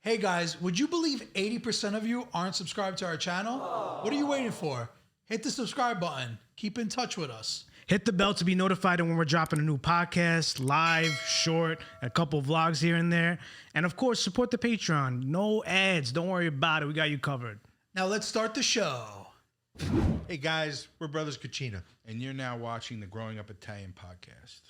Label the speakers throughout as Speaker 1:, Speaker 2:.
Speaker 1: Hey guys, would you believe 80% of you aren't subscribed to our channel? What are you waiting for? Hit the subscribe button. Keep in touch with us.
Speaker 2: Hit the bell to be notified when we're dropping a new podcast, live, short, a couple vlogs here and there. And of course, support the Patreon. No ads. Don't worry about it. We got you covered.
Speaker 1: Now let's start the show.
Speaker 3: Hey guys, we're Brothers Cucina.
Speaker 4: And you're now watching the Growing Up Italian podcast.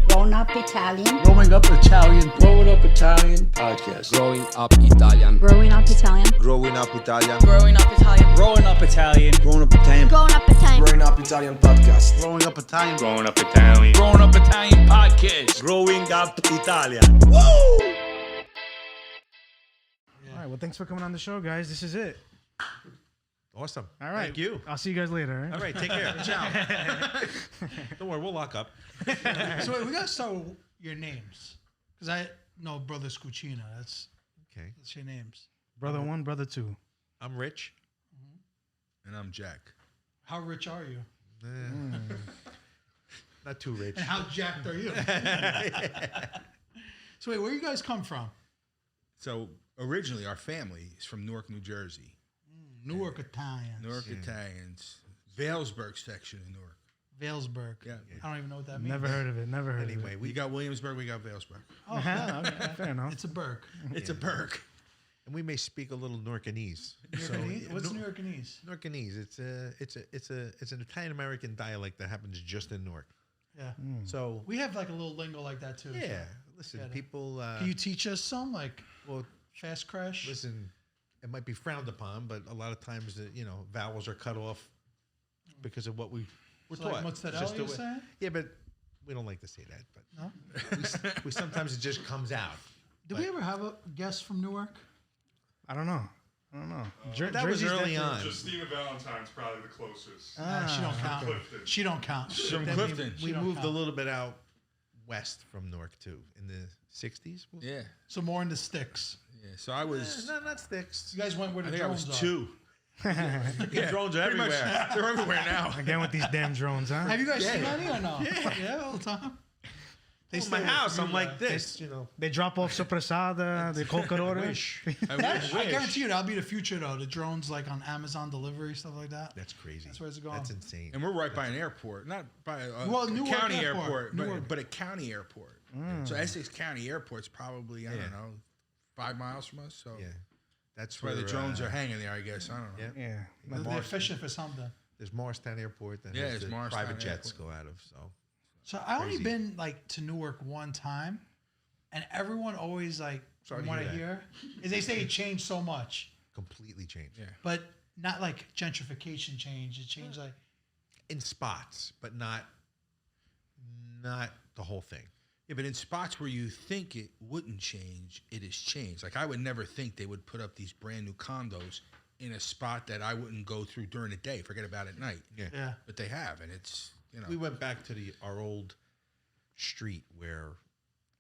Speaker 5: Grown Up Italian.
Speaker 1: Growing Up Italian.
Speaker 6: Growing Up Italian podcast.
Speaker 7: Growing Up Italian.
Speaker 5: Growing Up Italian.
Speaker 8: Growing Up Italian.
Speaker 9: Growing Up Italian.
Speaker 6: Growing Up Italian.
Speaker 8: Growing Up Italian.
Speaker 5: Growing Up Italian.
Speaker 6: Growing Up Italian podcast.
Speaker 8: Growing Up Italian.
Speaker 7: Growing Up Italian.
Speaker 9: Growing Up Italian podcast.
Speaker 8: Growing Up Italian.
Speaker 2: All right. Well, thanks for coming on the show, guys. This is it.
Speaker 3: Awesome.
Speaker 2: All right.
Speaker 3: Thank you.
Speaker 2: I'll see you guys later.
Speaker 3: All right, take care. Ciao. Don't worry, we'll lock up.
Speaker 1: So wait, we gotta start with your names. Because I know Brothers Cucina. That's your names.
Speaker 2: Brother one, brother two.
Speaker 3: I'm Rich.
Speaker 4: And I'm Jack.
Speaker 1: How rich are you?
Speaker 3: Not too rich.
Speaker 1: And how jacked are you? So wait, where you guys come from?
Speaker 4: So originally our family is from Newark, New Jersey.
Speaker 1: Newark Italians.
Speaker 4: Newark Italians. Vailsburg section in Newark.
Speaker 1: Vailsburg.
Speaker 4: Yeah.
Speaker 1: I don't even know what that means.
Speaker 2: Never heard of it. Never heard
Speaker 3: Anyway,
Speaker 4: We got Williamsburg, we got Vailsburg.
Speaker 1: Oh,
Speaker 2: Okay, fair enough.
Speaker 1: it's a burg.
Speaker 4: It's a burg.
Speaker 3: and we may speak a little Newarkanese.
Speaker 1: Newarkanese? What's Newarkanese?
Speaker 3: Newarkanese. It's an Italian American dialect that happens just in Newark.
Speaker 1: Yeah.
Speaker 3: So
Speaker 1: We have like a little lingo like that too.
Speaker 3: yeah,
Speaker 1: so.
Speaker 3: listen,
Speaker 1: Got it.
Speaker 3: people.
Speaker 1: Can you teach us some like
Speaker 3: well,
Speaker 1: fast crash?
Speaker 3: listen, it might be frowned upon, but a lot of times the vowels are cut off because of what we're
Speaker 1: So
Speaker 3: taught.
Speaker 1: like
Speaker 3: It's
Speaker 1: mozzarella,
Speaker 3: just the
Speaker 1: you're
Speaker 3: way-
Speaker 1: saying?
Speaker 3: Yeah, but we don't like to say that. But
Speaker 1: No.
Speaker 3: we sometimes it just comes out.
Speaker 1: Did we ever have a guest from Newark?
Speaker 2: I don't know.
Speaker 3: That was early on.
Speaker 10: Justina Valentine's probably the closest.
Speaker 1: She don't count.
Speaker 10: Clifton.
Speaker 1: She don't count.
Speaker 4: From
Speaker 1: That
Speaker 4: Clifton.
Speaker 1: means
Speaker 3: We
Speaker 1: she don't
Speaker 3: moved a
Speaker 1: count.
Speaker 3: little bit out west from Newark too, in the '60s.
Speaker 4: Yeah.
Speaker 1: So more in the sticks.
Speaker 4: Yeah. So I was,
Speaker 3: No, not sticks.
Speaker 1: You guys went where
Speaker 4: I
Speaker 1: the
Speaker 4: think I was
Speaker 1: drones are.
Speaker 4: 2.
Speaker 3: Yeah, drones are
Speaker 4: Pretty much,
Speaker 3: everywhere.
Speaker 4: they're everywhere now.
Speaker 2: Again with these damn drones, huh?
Speaker 1: Have you guys seen any or no? Yeah, all the time. They
Speaker 3: In my
Speaker 1: stay
Speaker 3: house,
Speaker 1: with
Speaker 3: I'm
Speaker 1: you,
Speaker 3: like this,
Speaker 2: They drop off sopressata, the colcadores.
Speaker 1: I guarantee you that'll be the future though. The drones like on Amazon delivery, stuff like that.
Speaker 3: That's crazy.
Speaker 1: That's where it's going.
Speaker 3: That's insane.
Speaker 4: And we're right by an airport, not by a
Speaker 1: Well, Newark
Speaker 4: county
Speaker 1: Airport.
Speaker 4: airport,
Speaker 1: Newark.
Speaker 4: but a county airport. So Essex County Airport's probably, I don't know, 5 miles from us. So
Speaker 3: Yeah,
Speaker 4: that's where the drones are hanging there, I guess. I don't know.
Speaker 3: Yeah.
Speaker 2: Yeah.
Speaker 1: They're fishing for something.
Speaker 3: There's Morristown Airport that
Speaker 4: Yeah,
Speaker 3: has
Speaker 4: it's
Speaker 3: the
Speaker 4: Morristown
Speaker 3: private jets
Speaker 4: Airport.
Speaker 3: go out of. So
Speaker 1: So I only
Speaker 3: Crazy.
Speaker 1: been like to Newark one time, and everyone always like
Speaker 3: Sorry to
Speaker 1: want to
Speaker 3: hear
Speaker 1: hear is they say it changed so much,
Speaker 3: completely changed.
Speaker 4: Yeah.
Speaker 1: but not like gentrification change. It changed like
Speaker 3: In spots, but not the whole thing.
Speaker 4: Yeah, but in spots where you think it wouldn't change, it has changed. Like I would never think they would put up these brand new condos in a spot that I wouldn't go through during the day. Forget about at night.
Speaker 1: yeah.
Speaker 4: But they have, and it's
Speaker 3: We went back to our old street where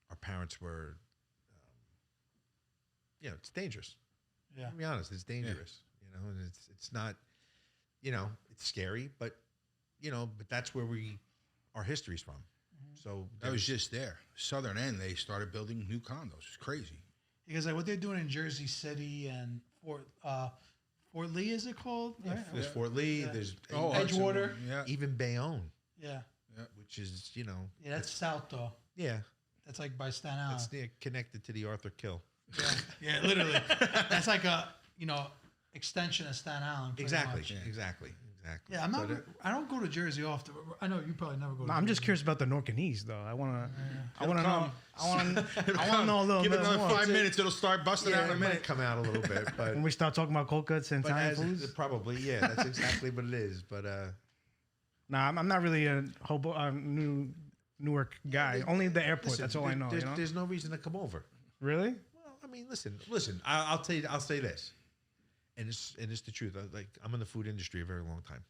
Speaker 3: our parents were. It's dangerous.
Speaker 1: Yeah.
Speaker 3: To be honest, it's dangerous. And it's not. It's scary, but but that's where our history's from. So
Speaker 4: that was just there. Southern end, they started building new condos. It's crazy.
Speaker 1: Because like what they're doing in Jersey City and Fort Lee, is it called?
Speaker 3: Yeah,
Speaker 1: Right?
Speaker 3: there's Fort Lee.
Speaker 1: Yeah.
Speaker 3: There's
Speaker 1: Edgewater.
Speaker 4: Yeah.
Speaker 3: even Bayonne,
Speaker 1: Yeah.
Speaker 3: which is
Speaker 1: Yeah, that's south though.
Speaker 3: yeah,
Speaker 1: That's like by Staten Island.
Speaker 3: it's connected to the Arthur Kill.
Speaker 1: Yeah, literally. That's like a extension of Staten Island. pretty
Speaker 3: Exactly,
Speaker 1: much.
Speaker 3: exactly.
Speaker 1: Yeah, I'm not.
Speaker 3: But,
Speaker 1: I don't go to Jersey often. I know you probably never go.
Speaker 2: No,
Speaker 1: to
Speaker 2: I'm just
Speaker 1: Jersey.
Speaker 2: curious about the Newarkanese, though. I want to know.
Speaker 4: come.
Speaker 2: I want to know a little
Speaker 4: Give
Speaker 2: bit
Speaker 4: it another
Speaker 2: more.
Speaker 4: 5 minutes, it'll start busting out in a
Speaker 3: it
Speaker 4: minute.
Speaker 3: might come out a little bit, but
Speaker 2: When we start talking about cold cuts and
Speaker 3: but
Speaker 2: Italian
Speaker 3: as,
Speaker 2: foods.
Speaker 3: probably that's exactly what it is. But
Speaker 2: Nah, I'm not really a Newark guy. Only the airport.
Speaker 3: listen,
Speaker 2: That's all I know.
Speaker 3: There's no reason to come over.
Speaker 2: Really?
Speaker 3: Well, I mean, listen. I'll tell you. I'll say this, and it's the truth. I'm in the food industry a very long time,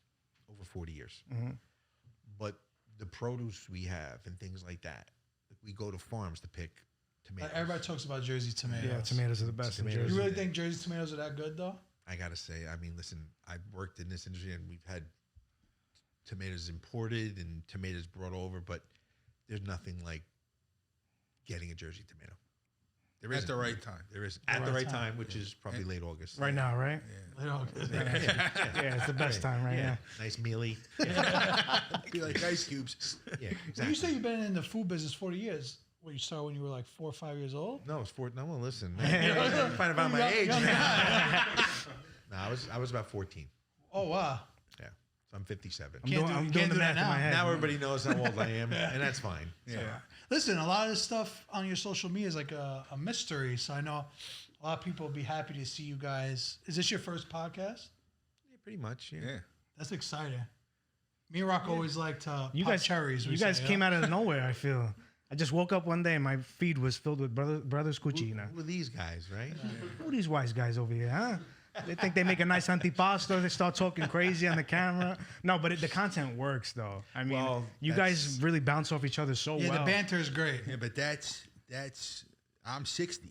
Speaker 3: over 40 years. But the produce we have and things like that, we go to farms to pick tomatoes.
Speaker 1: Like, everybody talks about Jersey tomatoes.
Speaker 2: Yeah, tomatoes are the best in
Speaker 3: Tomatoes.
Speaker 2: Jersey.
Speaker 1: You really think Jersey tomatoes are that good though?
Speaker 3: I gotta say, I mean, listen, I've worked in this industry and we've had tomatoes imported and tomatoes brought over, but there's nothing like getting a Jersey tomato. There
Speaker 4: At
Speaker 3: isn't.
Speaker 4: the right time.
Speaker 3: There is at the right time, which is probably late August.
Speaker 2: Right now, right?
Speaker 1: Yeah.
Speaker 2: Yeah, it's the best time, right? Yeah.
Speaker 3: Nice mealy.
Speaker 4: Be like ice cubes.
Speaker 3: Yeah,
Speaker 1: So
Speaker 3: exactly.
Speaker 1: you say you've been in the food business 40 years. What, you started when you were like 4 or 5 years old?
Speaker 3: No, it's for no one. Listen, find about my age. No, I was about 14.
Speaker 1: Oh, wow.
Speaker 3: Yeah, so I'm 57.
Speaker 1: Can't do
Speaker 2: the
Speaker 1: that
Speaker 2: math in
Speaker 1: now.
Speaker 2: my head.
Speaker 3: Now everybody knows how old I am, and that's fine.
Speaker 4: Yeah.
Speaker 1: Listen, a lot of this stuff on your social media is like a mystery. So I know a lot of people will be happy to see you guys. Is this your first podcast?
Speaker 3: Yeah, pretty much. Yeah.
Speaker 4: Yeah.
Speaker 1: That's exciting. Me and Rocco always like to
Speaker 2: You
Speaker 1: pop
Speaker 2: guys,
Speaker 1: cherries.
Speaker 2: you guys came out of nowhere. I feel. I just woke up one day and my feed was filled with brothers Cucina.
Speaker 3: Who are these guys, right?
Speaker 2: Who are these wise guys over here, huh? They think they make a nice antipasto. They start talking crazy on the camera. No, but the content works, though. I mean,
Speaker 3: Well,
Speaker 2: you guys really bounce off each other so
Speaker 1: Yeah,
Speaker 2: well.
Speaker 1: the banter is great.
Speaker 4: Yeah, but that's I'm 60.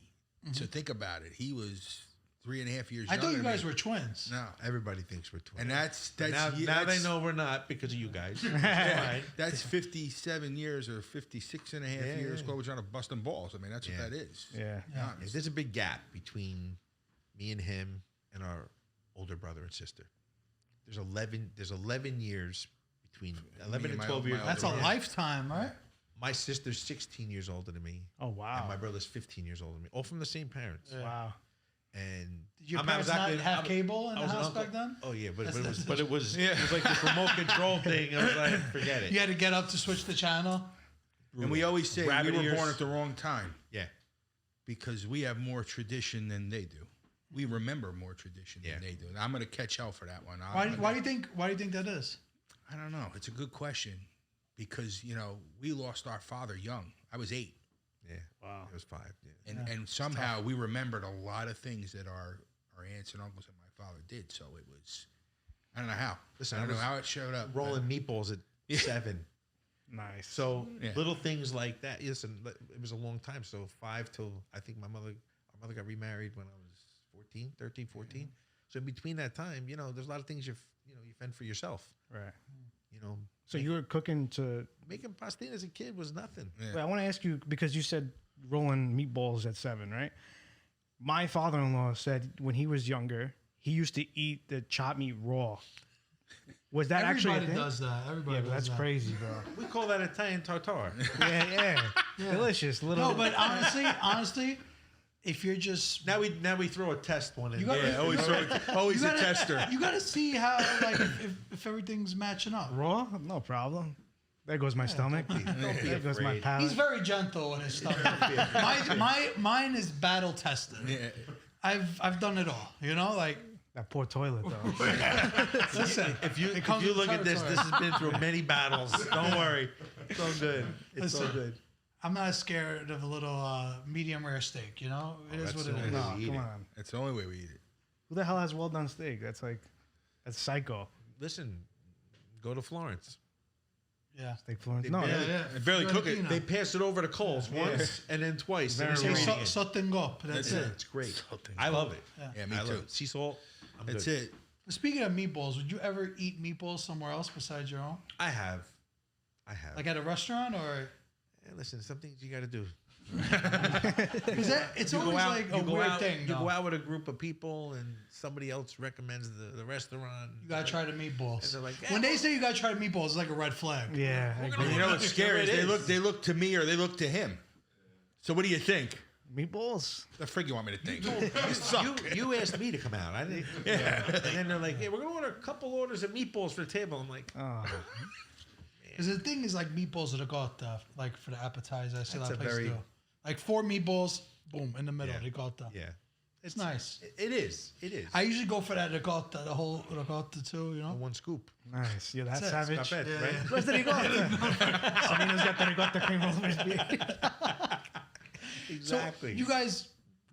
Speaker 4: So think about it. He was 3.5 years
Speaker 1: I
Speaker 4: younger
Speaker 1: thought you
Speaker 4: than
Speaker 1: guys
Speaker 4: me.
Speaker 1: were twins.
Speaker 4: No.
Speaker 3: Everybody thinks we're twins.
Speaker 4: And that's
Speaker 3: now they know we're not because of you guys. Fine.
Speaker 4: That's 57 years or 56 and a half
Speaker 3: Yeah,
Speaker 4: years.
Speaker 3: yeah.
Speaker 4: Cole was trying to bust them balls. I mean, that's what that is.
Speaker 2: Yeah.
Speaker 3: Yeah, there's a big gap between me and him and our older brother and sister. There's 11 years between 11 and
Speaker 4: and
Speaker 3: 12
Speaker 4: my
Speaker 3: years.
Speaker 4: older
Speaker 1: That's a
Speaker 4: brother.
Speaker 1: lifetime, right?
Speaker 3: My sister's 16 years older than me.
Speaker 2: Oh wow.
Speaker 3: And my brother's 15 years older than me. All from the same parents.
Speaker 2: Wow.
Speaker 3: And
Speaker 1: Did your
Speaker 3: I'm
Speaker 1: parents
Speaker 3: exactly-
Speaker 1: not have
Speaker 3: I'm-
Speaker 1: cable in
Speaker 3: I
Speaker 1: the
Speaker 3: was an
Speaker 1: house
Speaker 3: uncle.
Speaker 1: back then?
Speaker 3: Oh yeah, but it was like this remote control thing. I was like, forget it.
Speaker 1: You had to get up to switch the channel.
Speaker 4: And we always say
Speaker 3: Rabbit
Speaker 4: we were
Speaker 3: ears.
Speaker 4: born at the wrong time
Speaker 3: Yeah.
Speaker 4: because we have more tradition than they do. We remember more tradition
Speaker 3: Yeah.
Speaker 4: than they do. And I'm going to catch hell for that one.
Speaker 1: Why do you think that is?
Speaker 4: I don't know. It's a good question because, we lost our father young. I was 8.
Speaker 3: Yeah.
Speaker 2: Wow.
Speaker 3: It was 5. Yeah.
Speaker 4: And somehow we remembered a lot of things that our aunts and uncles and my father did. So it was, I don't know how.
Speaker 3: Listen,
Speaker 4: I don't
Speaker 3: I
Speaker 4: know
Speaker 3: was
Speaker 4: how it showed up.
Speaker 3: Rolling meatballs at 7.
Speaker 2: Nice.
Speaker 3: So
Speaker 4: Yeah.
Speaker 3: little things like that. Listen, it was a long time. So 5 till I think our mother got remarried when I was 13, 14. So in between that time, there's a lot of things you fend for yourself.
Speaker 2: Right.
Speaker 3: You
Speaker 2: So you were cooking to.
Speaker 3: making pastina as a kid was nothing.
Speaker 4: Yeah.
Speaker 2: Wait, I want to ask you because you said rolling meatballs at 7, right? My father-in-law said when he was younger, he used to eat the chopped meat raw. Was that actually a
Speaker 1: Everybody
Speaker 2: thing?
Speaker 1: does that. Everybody
Speaker 2: Yeah,
Speaker 1: does
Speaker 2: but that's
Speaker 1: that.
Speaker 2: crazy, bro.
Speaker 3: We call that Italian tartare.
Speaker 2: Yeah. Delicious. Little.
Speaker 1: No, but honestly, if you're just
Speaker 3: now we throw a test one in.
Speaker 1: You got-
Speaker 3: there.
Speaker 4: Always
Speaker 1: you
Speaker 4: a
Speaker 1: gotta-
Speaker 4: tester.
Speaker 1: You got to see how if everything's matching up.
Speaker 2: Raw? No problem. There goes my stomach.
Speaker 3: Don't be
Speaker 2: There goes my
Speaker 3: afraid.
Speaker 2: palate.
Speaker 1: He's very gentle in his stuff. Mine is battle tested.
Speaker 4: Yeah.
Speaker 1: I've done it all. Like
Speaker 2: That poor toilet, though.
Speaker 1: listen.
Speaker 3: If you
Speaker 1: comes with
Speaker 3: look at this
Speaker 1: territory.
Speaker 3: has been through many battles. Don't worry, it's all good. It's all
Speaker 1: Listen.
Speaker 3: good.
Speaker 1: I'm not scared of a little medium rare steak. It is
Speaker 3: that's
Speaker 1: what
Speaker 3: the
Speaker 1: it
Speaker 3: only
Speaker 1: is.
Speaker 3: way.
Speaker 2: No,
Speaker 3: we eat
Speaker 2: come
Speaker 3: it.
Speaker 2: on.
Speaker 4: That's the only way we eat it.
Speaker 2: Who the hell has well done steak? That's psycho.
Speaker 3: Listen, go to Florence.
Speaker 1: Yeah.
Speaker 2: Steak Florence.
Speaker 3: They
Speaker 2: No,
Speaker 3: barely-
Speaker 2: yeah.
Speaker 4: They barely cook it.
Speaker 1: Fiorentina.
Speaker 3: They pass it over to Coles once and then twice.
Speaker 2: Very
Speaker 3: and
Speaker 1: Say
Speaker 3: they
Speaker 2: rare.
Speaker 3: say it.
Speaker 1: Sottengop. That's it.
Speaker 3: It's great.
Speaker 4: Something.
Speaker 3: I love it.
Speaker 4: Yeah, me
Speaker 3: I love
Speaker 4: too.
Speaker 3: it. Sea salt. I'm
Speaker 4: That's
Speaker 3: good.
Speaker 4: it.
Speaker 1: Speaking of meatballs, would you ever eat meatballs somewhere else besides your own?
Speaker 3: I have.
Speaker 1: Like at a restaurant or?
Speaker 3: Hey, listen, some things you got to do.
Speaker 1: Because it's always like a weird thing.
Speaker 3: You
Speaker 1: though.
Speaker 3: go out with a group of people and somebody else recommends the restaurant.
Speaker 1: You gotta try the meatballs.
Speaker 3: And they're like,
Speaker 1: when they say you gotta try the meatballs, it's like a red flag.
Speaker 2: Yeah. I agree.
Speaker 4: You know what's scary?
Speaker 3: It
Speaker 4: Is
Speaker 3: is.
Speaker 4: they look to me or they look to him. So what do you think?
Speaker 2: Meatballs.
Speaker 4: The frig you want me to think? You suck.
Speaker 3: You asked me to come out. I didn't.
Speaker 4: Yeah.
Speaker 3: And then they're like, "Hey, we're gonna order a couple orders of meatballs for the table." I'm like,
Speaker 2: Oh.
Speaker 1: Because the thing is like meatballs ricotta, like for the appetizer. I see
Speaker 3: That's
Speaker 1: a lot of
Speaker 3: a
Speaker 1: places
Speaker 3: very-
Speaker 1: do. Like 4 meatballs, boom, in the middle,
Speaker 3: Yeah.
Speaker 1: ricotta.
Speaker 3: yeah,
Speaker 1: It's nice.
Speaker 3: it is. It is.
Speaker 1: I usually go for that ricotta, the whole ricotta too,
Speaker 3: One scoop.
Speaker 2: Nice. You're that
Speaker 1: That's it.
Speaker 2: savage.
Speaker 3: Not bad,
Speaker 1: Yeah,
Speaker 3: right?
Speaker 1: yeah.
Speaker 2: Where's the ricotta? Sabino's got the ricotta cream over his beard.
Speaker 3: Exactly.
Speaker 1: So you guys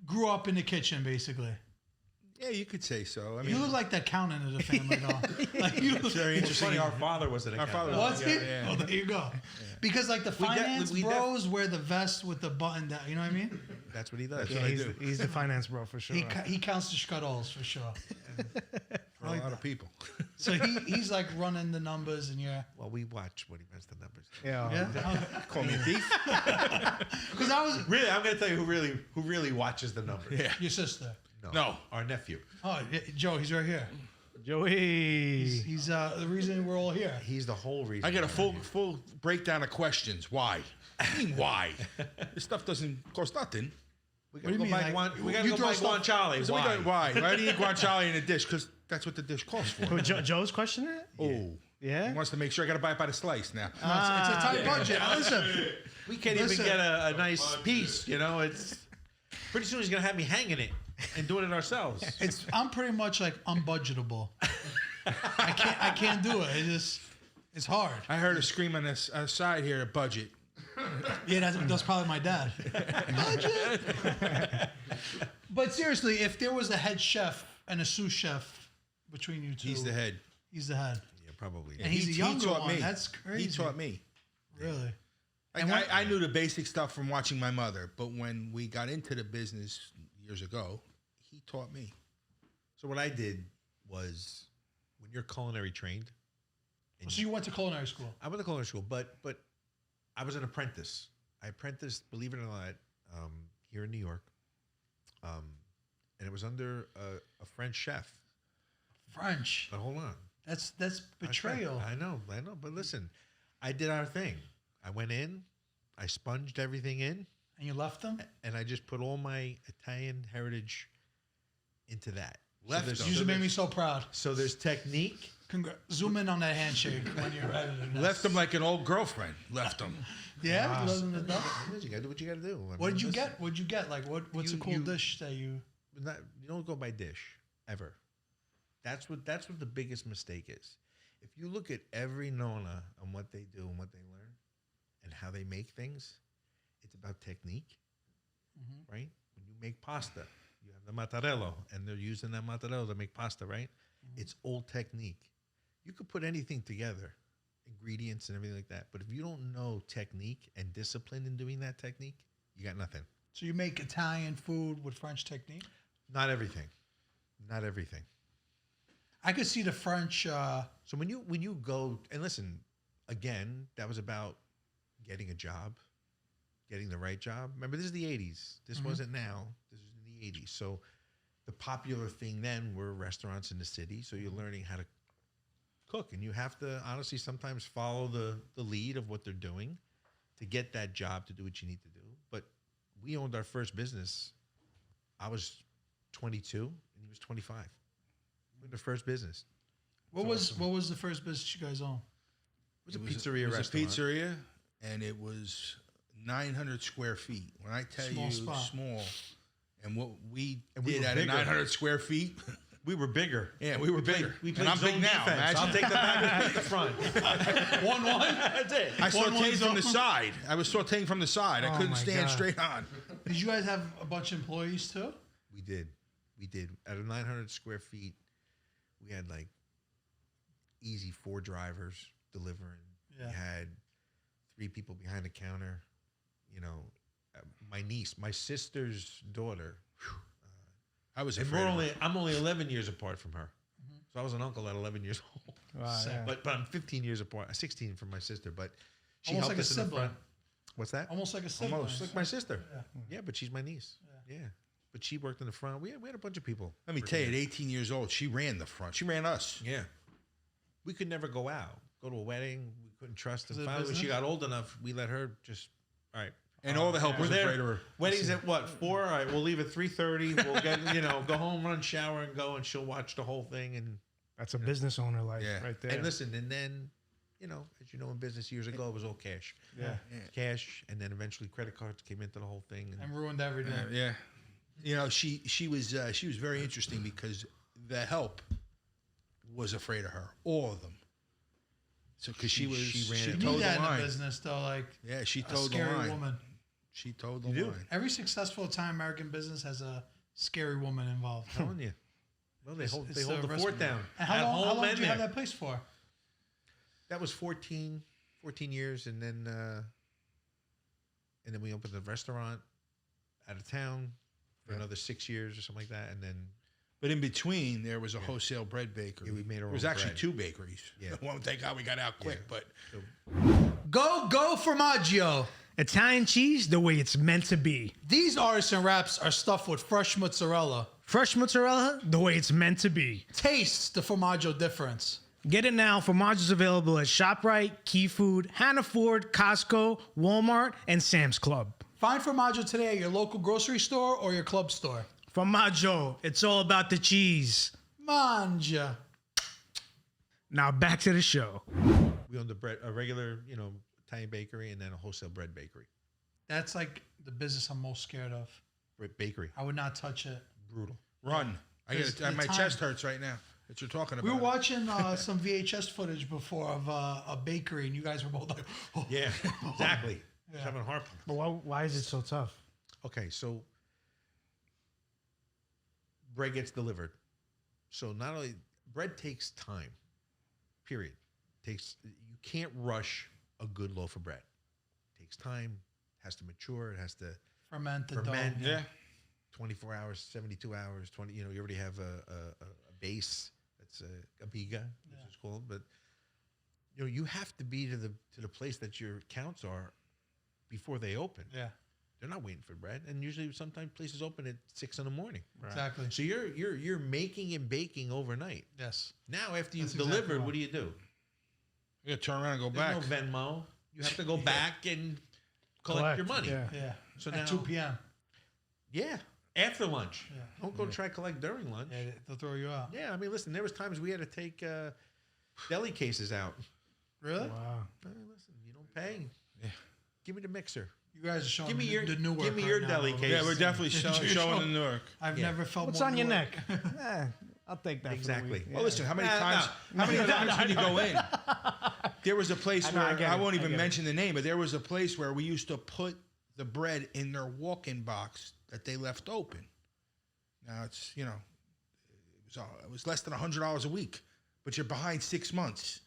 Speaker 1: grew up in the kitchen, basically.
Speaker 4: Yeah, you could say so. I mean,
Speaker 1: You look like the accountant of the family, though. Like you look
Speaker 3: Very interesting. Our father was an accountant.
Speaker 4: father
Speaker 1: Was he?
Speaker 4: Yeah.
Speaker 1: Oh, there you go. Because like the finance
Speaker 3: we
Speaker 1: bros wear the vest with the button down. You know what I mean?
Speaker 3: That's what he does.
Speaker 2: Yeah, he's the finance bro for sure.
Speaker 1: He counts the scuttles for sure.
Speaker 4: a lot of people.
Speaker 1: So he's like running the numbers, and you're.
Speaker 3: Well, we watch when he runs the numbers.
Speaker 1: Yeah.
Speaker 4: Call me a thief.
Speaker 1: Because I was
Speaker 3: Really, I'm going to tell you who really watches the numbers.
Speaker 4: Yeah.
Speaker 1: your sister.
Speaker 4: No.
Speaker 3: Our nephew.
Speaker 1: Oh, yeah, Joe, he's right here.
Speaker 2: Joey.
Speaker 1: He's the reason we're all here.
Speaker 3: He's the whole reason.
Speaker 4: I get a
Speaker 3: we're here.
Speaker 4: full breakdown of questions. Why? I mean, why? This stuff doesn't cost nothing.
Speaker 3: We
Speaker 1: What do
Speaker 3: gotta
Speaker 1: you
Speaker 3: go
Speaker 1: mean,
Speaker 3: buy
Speaker 1: like,
Speaker 3: we gotta
Speaker 1: you
Speaker 3: go
Speaker 1: throw
Speaker 3: buy
Speaker 1: stuff-
Speaker 3: guanciale.
Speaker 4: So
Speaker 3: Why?
Speaker 4: why? Why do you eat guanciale in a dish? Because that's what the dish calls for.
Speaker 2: Joe's questioning it?
Speaker 4: Oh.
Speaker 2: Yeah?
Speaker 4: He wants to make sure I got to buy it by the slice now.
Speaker 1: It's a tight budget. Listen,
Speaker 3: We can't
Speaker 1: Listen.
Speaker 3: even get a nice piece. You know, it's pretty soon he's gonna have me hanging it and doing it ourselves.
Speaker 1: I'm pretty much like unbudgetable. I can't do it. It's hard.
Speaker 4: I heard a scream on this side here, budget.
Speaker 1: Yeah, that's probably my dad. Budget. But seriously, if there was a head chef and a sous chef between you two,
Speaker 4: He's the head.
Speaker 1: He's the head.
Speaker 3: Yeah, probably.
Speaker 1: And he's a younger
Speaker 4: taught
Speaker 1: one.
Speaker 4: me.
Speaker 1: That's crazy.
Speaker 4: He taught me.
Speaker 1: Really?
Speaker 4: I knew the basic stuff from watching my mother, but when we got into the business years ago, he taught me.
Speaker 3: So what I did was, when you're culinary trained,
Speaker 1: So you went to culinary school?
Speaker 3: I went to culinary school, but I was an apprentice. I apprenticed, believe it or not, here in New York, and it was under a French chef.
Speaker 1: French.
Speaker 3: But hold on,
Speaker 1: That's betrayal.
Speaker 3: I know, but listen, I did our thing. I went in, I sponged everything in,
Speaker 1: And you left them?
Speaker 3: and I just put all my Italian heritage into that.
Speaker 4: Left
Speaker 3: there's-
Speaker 4: them.
Speaker 1: You just made
Speaker 3: there's-
Speaker 1: me so proud.
Speaker 3: So there's technique.
Speaker 1: Zoom in on that handshake when you're ready.
Speaker 4: Left him like an old girlfriend. Left him.
Speaker 1: Yeah? You wasn't enough?
Speaker 3: You gotta do what you gotta do. I
Speaker 1: What
Speaker 3: mean,
Speaker 1: did you
Speaker 3: listen,
Speaker 1: get? What'd you get? Like, what's a cool dish that you...
Speaker 3: You don't go by dish ever. That's what the biggest mistake is. If you look at every Nona and what they do and what they learn and how they make things, it's about technique, right? When you make pasta, you have the mozzarella, and they're using that mozzarella to make pasta, right? It's old technique. You could put anything together, ingredients and everything like that, but if you don't know technique and discipline in doing that technique, you got nothing.
Speaker 1: So you make Italian food with French technique?
Speaker 3: Not everything. Not everything.
Speaker 1: I could see the French...
Speaker 3: So when you go and listen, again, that was about getting a job, getting the right job. Remember, this is the 80s. This wasn't now. This is in the 80s. So the popular thing then were restaurants in the city. So you're learning how to cook, and you have to honestly sometimes follow the lead of what they're doing to get that job to do what you need to do. But we owned our first business. I was 22 and he was 25. We were the first business.
Speaker 1: What was the first business you guys owned?
Speaker 3: It was a pizzeria
Speaker 4: It was
Speaker 3: restaurant.
Speaker 4: a pizzeria, and it was 900 square feet. When I tell
Speaker 1: Small
Speaker 4: you
Speaker 1: spot.
Speaker 4: small, and what we
Speaker 3: we
Speaker 4: did
Speaker 3: were
Speaker 4: at
Speaker 3: bigger.
Speaker 4: 900 square feet,
Speaker 3: We were bigger.
Speaker 4: yeah, we were bigger.
Speaker 3: We
Speaker 4: And
Speaker 3: played
Speaker 4: I'm
Speaker 3: zone
Speaker 4: big now.
Speaker 3: defense.
Speaker 4: Imagine.
Speaker 3: I'll take the back, take the front.
Speaker 1: 1-1?
Speaker 3: That's it.
Speaker 4: I
Speaker 1: 1-1
Speaker 4: sauteed from the
Speaker 1: zone.
Speaker 4: side. I was sauteing from the side. I
Speaker 1: Oh
Speaker 4: couldn't
Speaker 1: my
Speaker 4: stand
Speaker 1: God.
Speaker 4: straight on.
Speaker 1: Did you guys have a bunch of employees too?
Speaker 3: We did. At a 900 square feet, we had like easy 4 drivers delivering.
Speaker 1: Yeah.
Speaker 3: We had 3 people behind the counter. You know, my niece, my sister's daughter.
Speaker 4: I was
Speaker 3: And
Speaker 4: afraid.
Speaker 3: I'm only 11 years apart from her. So I was an uncle at 11 years old.
Speaker 2: Wow, yeah.
Speaker 3: But I'm 15 years apart, 16 from my sister. But she
Speaker 1: Almost
Speaker 3: helped
Speaker 1: like a
Speaker 3: us in the
Speaker 1: sibling.
Speaker 3: front. What's that?
Speaker 1: Almost like a sibling.
Speaker 3: Almost like my sister. Yeah, but she's my niece. Yeah. But she worked in the front. We had a bunch of people.
Speaker 4: Let me tell you, at 18 years old, she ran the front. She ran us.
Speaker 3: Yeah. We could never go out, go to a wedding. We couldn't trust her.
Speaker 1: Is it a
Speaker 3: Finally, when she
Speaker 1: business?
Speaker 3: got old enough, we let her just, all right.
Speaker 4: And all the help
Speaker 3: We're
Speaker 4: was
Speaker 3: there.
Speaker 4: afraid of her.
Speaker 3: Weddings at what, 4? All right, we'll leave at 3:30. We'll get, go home, run, shower, and go, and she'll watch the whole thing. And
Speaker 2: That's a business owner life
Speaker 4: Yeah.
Speaker 2: right there.
Speaker 3: and listen, and then, as you know, in business years ago, it was all cash.
Speaker 2: Yeah.
Speaker 3: Cash, and then eventually credit cards came into the whole thing.
Speaker 1: And ruined everything.
Speaker 4: Yeah. She was very interesting because the help was afraid of her. All of them. So because she
Speaker 3: ran
Speaker 1: You
Speaker 3: it.
Speaker 1: need
Speaker 4: told
Speaker 1: that
Speaker 4: the
Speaker 1: in the
Speaker 4: line.
Speaker 1: business though, like
Speaker 4: Yeah, she
Speaker 1: a
Speaker 4: told the
Speaker 1: scary
Speaker 4: line.
Speaker 1: woman.
Speaker 4: She told the
Speaker 3: You do?
Speaker 4: line.
Speaker 1: Every successful Italian American business has a scary woman involved.
Speaker 3: I'm telling you. Well, they hold
Speaker 1: It's
Speaker 3: the
Speaker 1: a
Speaker 3: fort down.
Speaker 1: And
Speaker 3: At
Speaker 1: how
Speaker 3: home
Speaker 1: long
Speaker 3: and
Speaker 1: did you have
Speaker 3: there.
Speaker 1: that place for?
Speaker 3: That was 14 years, and then we opened a restaurant out of town for another 6 years or something like that, and then
Speaker 4: But in between, there was a wholesale bread bakery.
Speaker 3: Yeah, we made our
Speaker 4: There was
Speaker 3: own
Speaker 4: actually
Speaker 3: bread.
Speaker 4: 2 bakeries.
Speaker 3: Yeah.
Speaker 4: One, thank God we got out quick, but
Speaker 1: Go formaggio.
Speaker 2: Italian cheese the way it's meant to be.
Speaker 1: These artisan wraps are stuffed with fresh mozzarella.
Speaker 2: Fresh mozzarella the way it's meant to be.
Speaker 1: Taste the formaggio difference.
Speaker 2: Get it now. Formaggio's available at ShopRite, Key Food, Hannaford, Costco, Walmart, and Sam's Club.
Speaker 1: Find formaggio today at your local grocery store or your club store.
Speaker 2: Formaggio, it's all about the cheese.
Speaker 1: Mangia.
Speaker 2: Now back to the show.
Speaker 3: We owned a regular, Italian bakery and then a wholesale bread bakery.
Speaker 1: That's like the business I'm most scared of.
Speaker 3: Bakery.
Speaker 1: I would not touch it.
Speaker 3: Brutal.
Speaker 4: run. I get
Speaker 1: There's
Speaker 4: it. My
Speaker 1: the time.
Speaker 4: chest hurts right now that you're talking about.
Speaker 1: We were
Speaker 4: it.
Speaker 1: watching some VHS footage before of a bakery, and you guys were both like, oh.
Speaker 3: Yeah, exactly. Just having a heart.
Speaker 2: But why is it so tough?
Speaker 3: Okay, so bread gets delivered. So not only bread takes time. Period. You can't rush a good loaf of bread. It takes time. It has to mature. It has to
Speaker 1: ferment the
Speaker 3: ferment.
Speaker 1: dough.
Speaker 4: Yeah.
Speaker 3: 24 hours, 72 hours, 20. You already have a base. That's a biga, which is called. But you have to be to the place that your counts are before they open.
Speaker 1: Yeah,
Speaker 3: They're not waiting for bread, and usually sometimes places open at 6 a.m.
Speaker 1: exactly.
Speaker 3: So you're making and baking overnight.
Speaker 1: Yes.
Speaker 3: Now after you've
Speaker 1: That's exactly
Speaker 3: delivered,
Speaker 1: right.
Speaker 3: what do you do?
Speaker 4: You gotta turn around and go
Speaker 3: There's
Speaker 4: back.
Speaker 3: no Venmo. You have to go back and collect your money.
Speaker 2: Yeah.
Speaker 1: Yeah.
Speaker 3: So
Speaker 1: At
Speaker 3: now,
Speaker 1: 2 p.m.
Speaker 3: yeah, after lunch.
Speaker 1: Yeah.
Speaker 3: Don't go try collect during lunch.
Speaker 1: Yeah, they'll throw you out.
Speaker 3: Yeah, I mean, listen, there was times we had to take deli cases out.
Speaker 1: Really?
Speaker 2: Wow.
Speaker 3: Listen, you don't pay. Yeah. Give me the mixer.
Speaker 1: You guys are showing
Speaker 3: Give me
Speaker 1: the,
Speaker 3: your-
Speaker 1: the Newark
Speaker 3: give me
Speaker 1: right
Speaker 3: your
Speaker 1: now,
Speaker 3: deli
Speaker 1: a little
Speaker 3: case.
Speaker 1: bit.
Speaker 4: Yeah, we're definitely showing in Newark.
Speaker 1: I've
Speaker 3: Yeah.
Speaker 1: never felt
Speaker 2: What's
Speaker 1: more
Speaker 2: on your
Speaker 1: Newark.
Speaker 2: neck? I'll take that.
Speaker 3: Exactly.
Speaker 2: For the week.
Speaker 4: Well, listen, how many
Speaker 3: Nah,
Speaker 4: times?
Speaker 3: nah.
Speaker 4: How many times can you go in? There was a place
Speaker 2: I know,
Speaker 4: where
Speaker 2: I get
Speaker 4: I
Speaker 2: it,
Speaker 4: won't
Speaker 2: I
Speaker 4: even
Speaker 2: get it.
Speaker 4: mention the name, but there was a place where we used to put the bread in their walk-in box that they left open. Now it's it was less than $100 a week, but you're behind 6 months.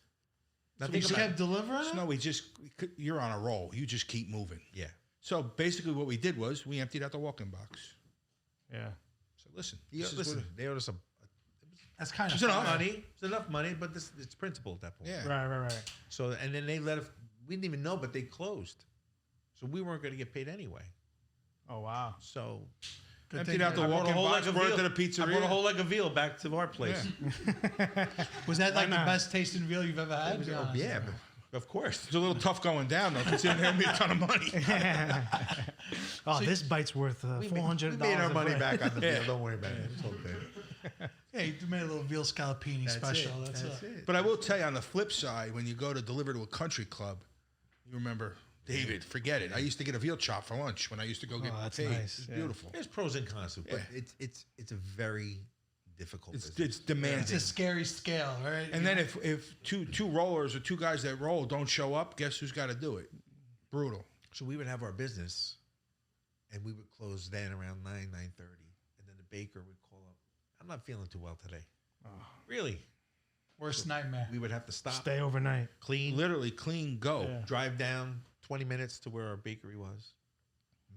Speaker 3: Now
Speaker 1: You
Speaker 3: think
Speaker 1: just
Speaker 3: about
Speaker 1: kept delivering it?
Speaker 4: No, you're on a roll. You just keep moving.
Speaker 3: Yeah.
Speaker 4: So basically, what we did was we emptied out the walk-in box.
Speaker 2: Yeah.
Speaker 4: So listen,
Speaker 3: Yeah,
Speaker 4: this is
Speaker 3: listen,
Speaker 4: what-
Speaker 3: they owed us
Speaker 1: That's kind of
Speaker 4: It's enough.
Speaker 3: money. It's enough money, but it's principle at that point.
Speaker 4: yeah.
Speaker 2: Right.
Speaker 3: So and then they let us. We didn't even know, but they closed. So we weren't going to get paid anyway.
Speaker 2: Oh wow.
Speaker 3: So
Speaker 4: Emptied out the
Speaker 3: I brought a
Speaker 4: walk-in
Speaker 3: whole
Speaker 4: box,
Speaker 3: leg of
Speaker 4: brought it
Speaker 3: veal.
Speaker 4: to the
Speaker 3: I brought a
Speaker 4: pizzeria.
Speaker 3: whole leg of veal back to our place.
Speaker 1: Was that like the
Speaker 2: not?
Speaker 1: best tasting veal you've ever had? Be honest.
Speaker 3: Yeah, but of course.
Speaker 4: It's a little tough going down though, considering they made a ton of money.
Speaker 2: Oh, this bite's worth
Speaker 3: We
Speaker 2: $400.
Speaker 3: made our
Speaker 2: of
Speaker 3: money
Speaker 2: bread.
Speaker 3: back on the veal. Don't worry about it. It's okay.
Speaker 1: Yeah, you made a little veal scallopini
Speaker 3: That's
Speaker 1: special.
Speaker 3: it.
Speaker 1: That's
Speaker 3: That's
Speaker 1: it.
Speaker 3: it.
Speaker 4: But I will tell you, on the flip side, when you go to deliver to a country club, you remember, David, forget it. I used to get a veal chop for lunch when I used to go get
Speaker 2: that's
Speaker 4: paid.
Speaker 2: nice.
Speaker 4: It's
Speaker 2: Yeah.
Speaker 4: beautiful.
Speaker 3: There's pros and cons, but
Speaker 4: Yeah.
Speaker 3: it's a very difficult.
Speaker 4: It's
Speaker 3: business.
Speaker 4: demanding.
Speaker 1: It's a scary scale, right?
Speaker 4: And then if two rollers or two guys that roll don't show up, guess who's got to do it? Brutal.
Speaker 3: So we would have our business, and we would close then around 9:30, and then the baker would call up. I'm not feeling too well today. Really?
Speaker 1: Worst nightmare.
Speaker 3: We would have to stop,
Speaker 2: Stay overnight.
Speaker 3: clean,
Speaker 4: Literally clean, go.
Speaker 2: Yeah.
Speaker 3: drive down 20 minutes to where our bakery was,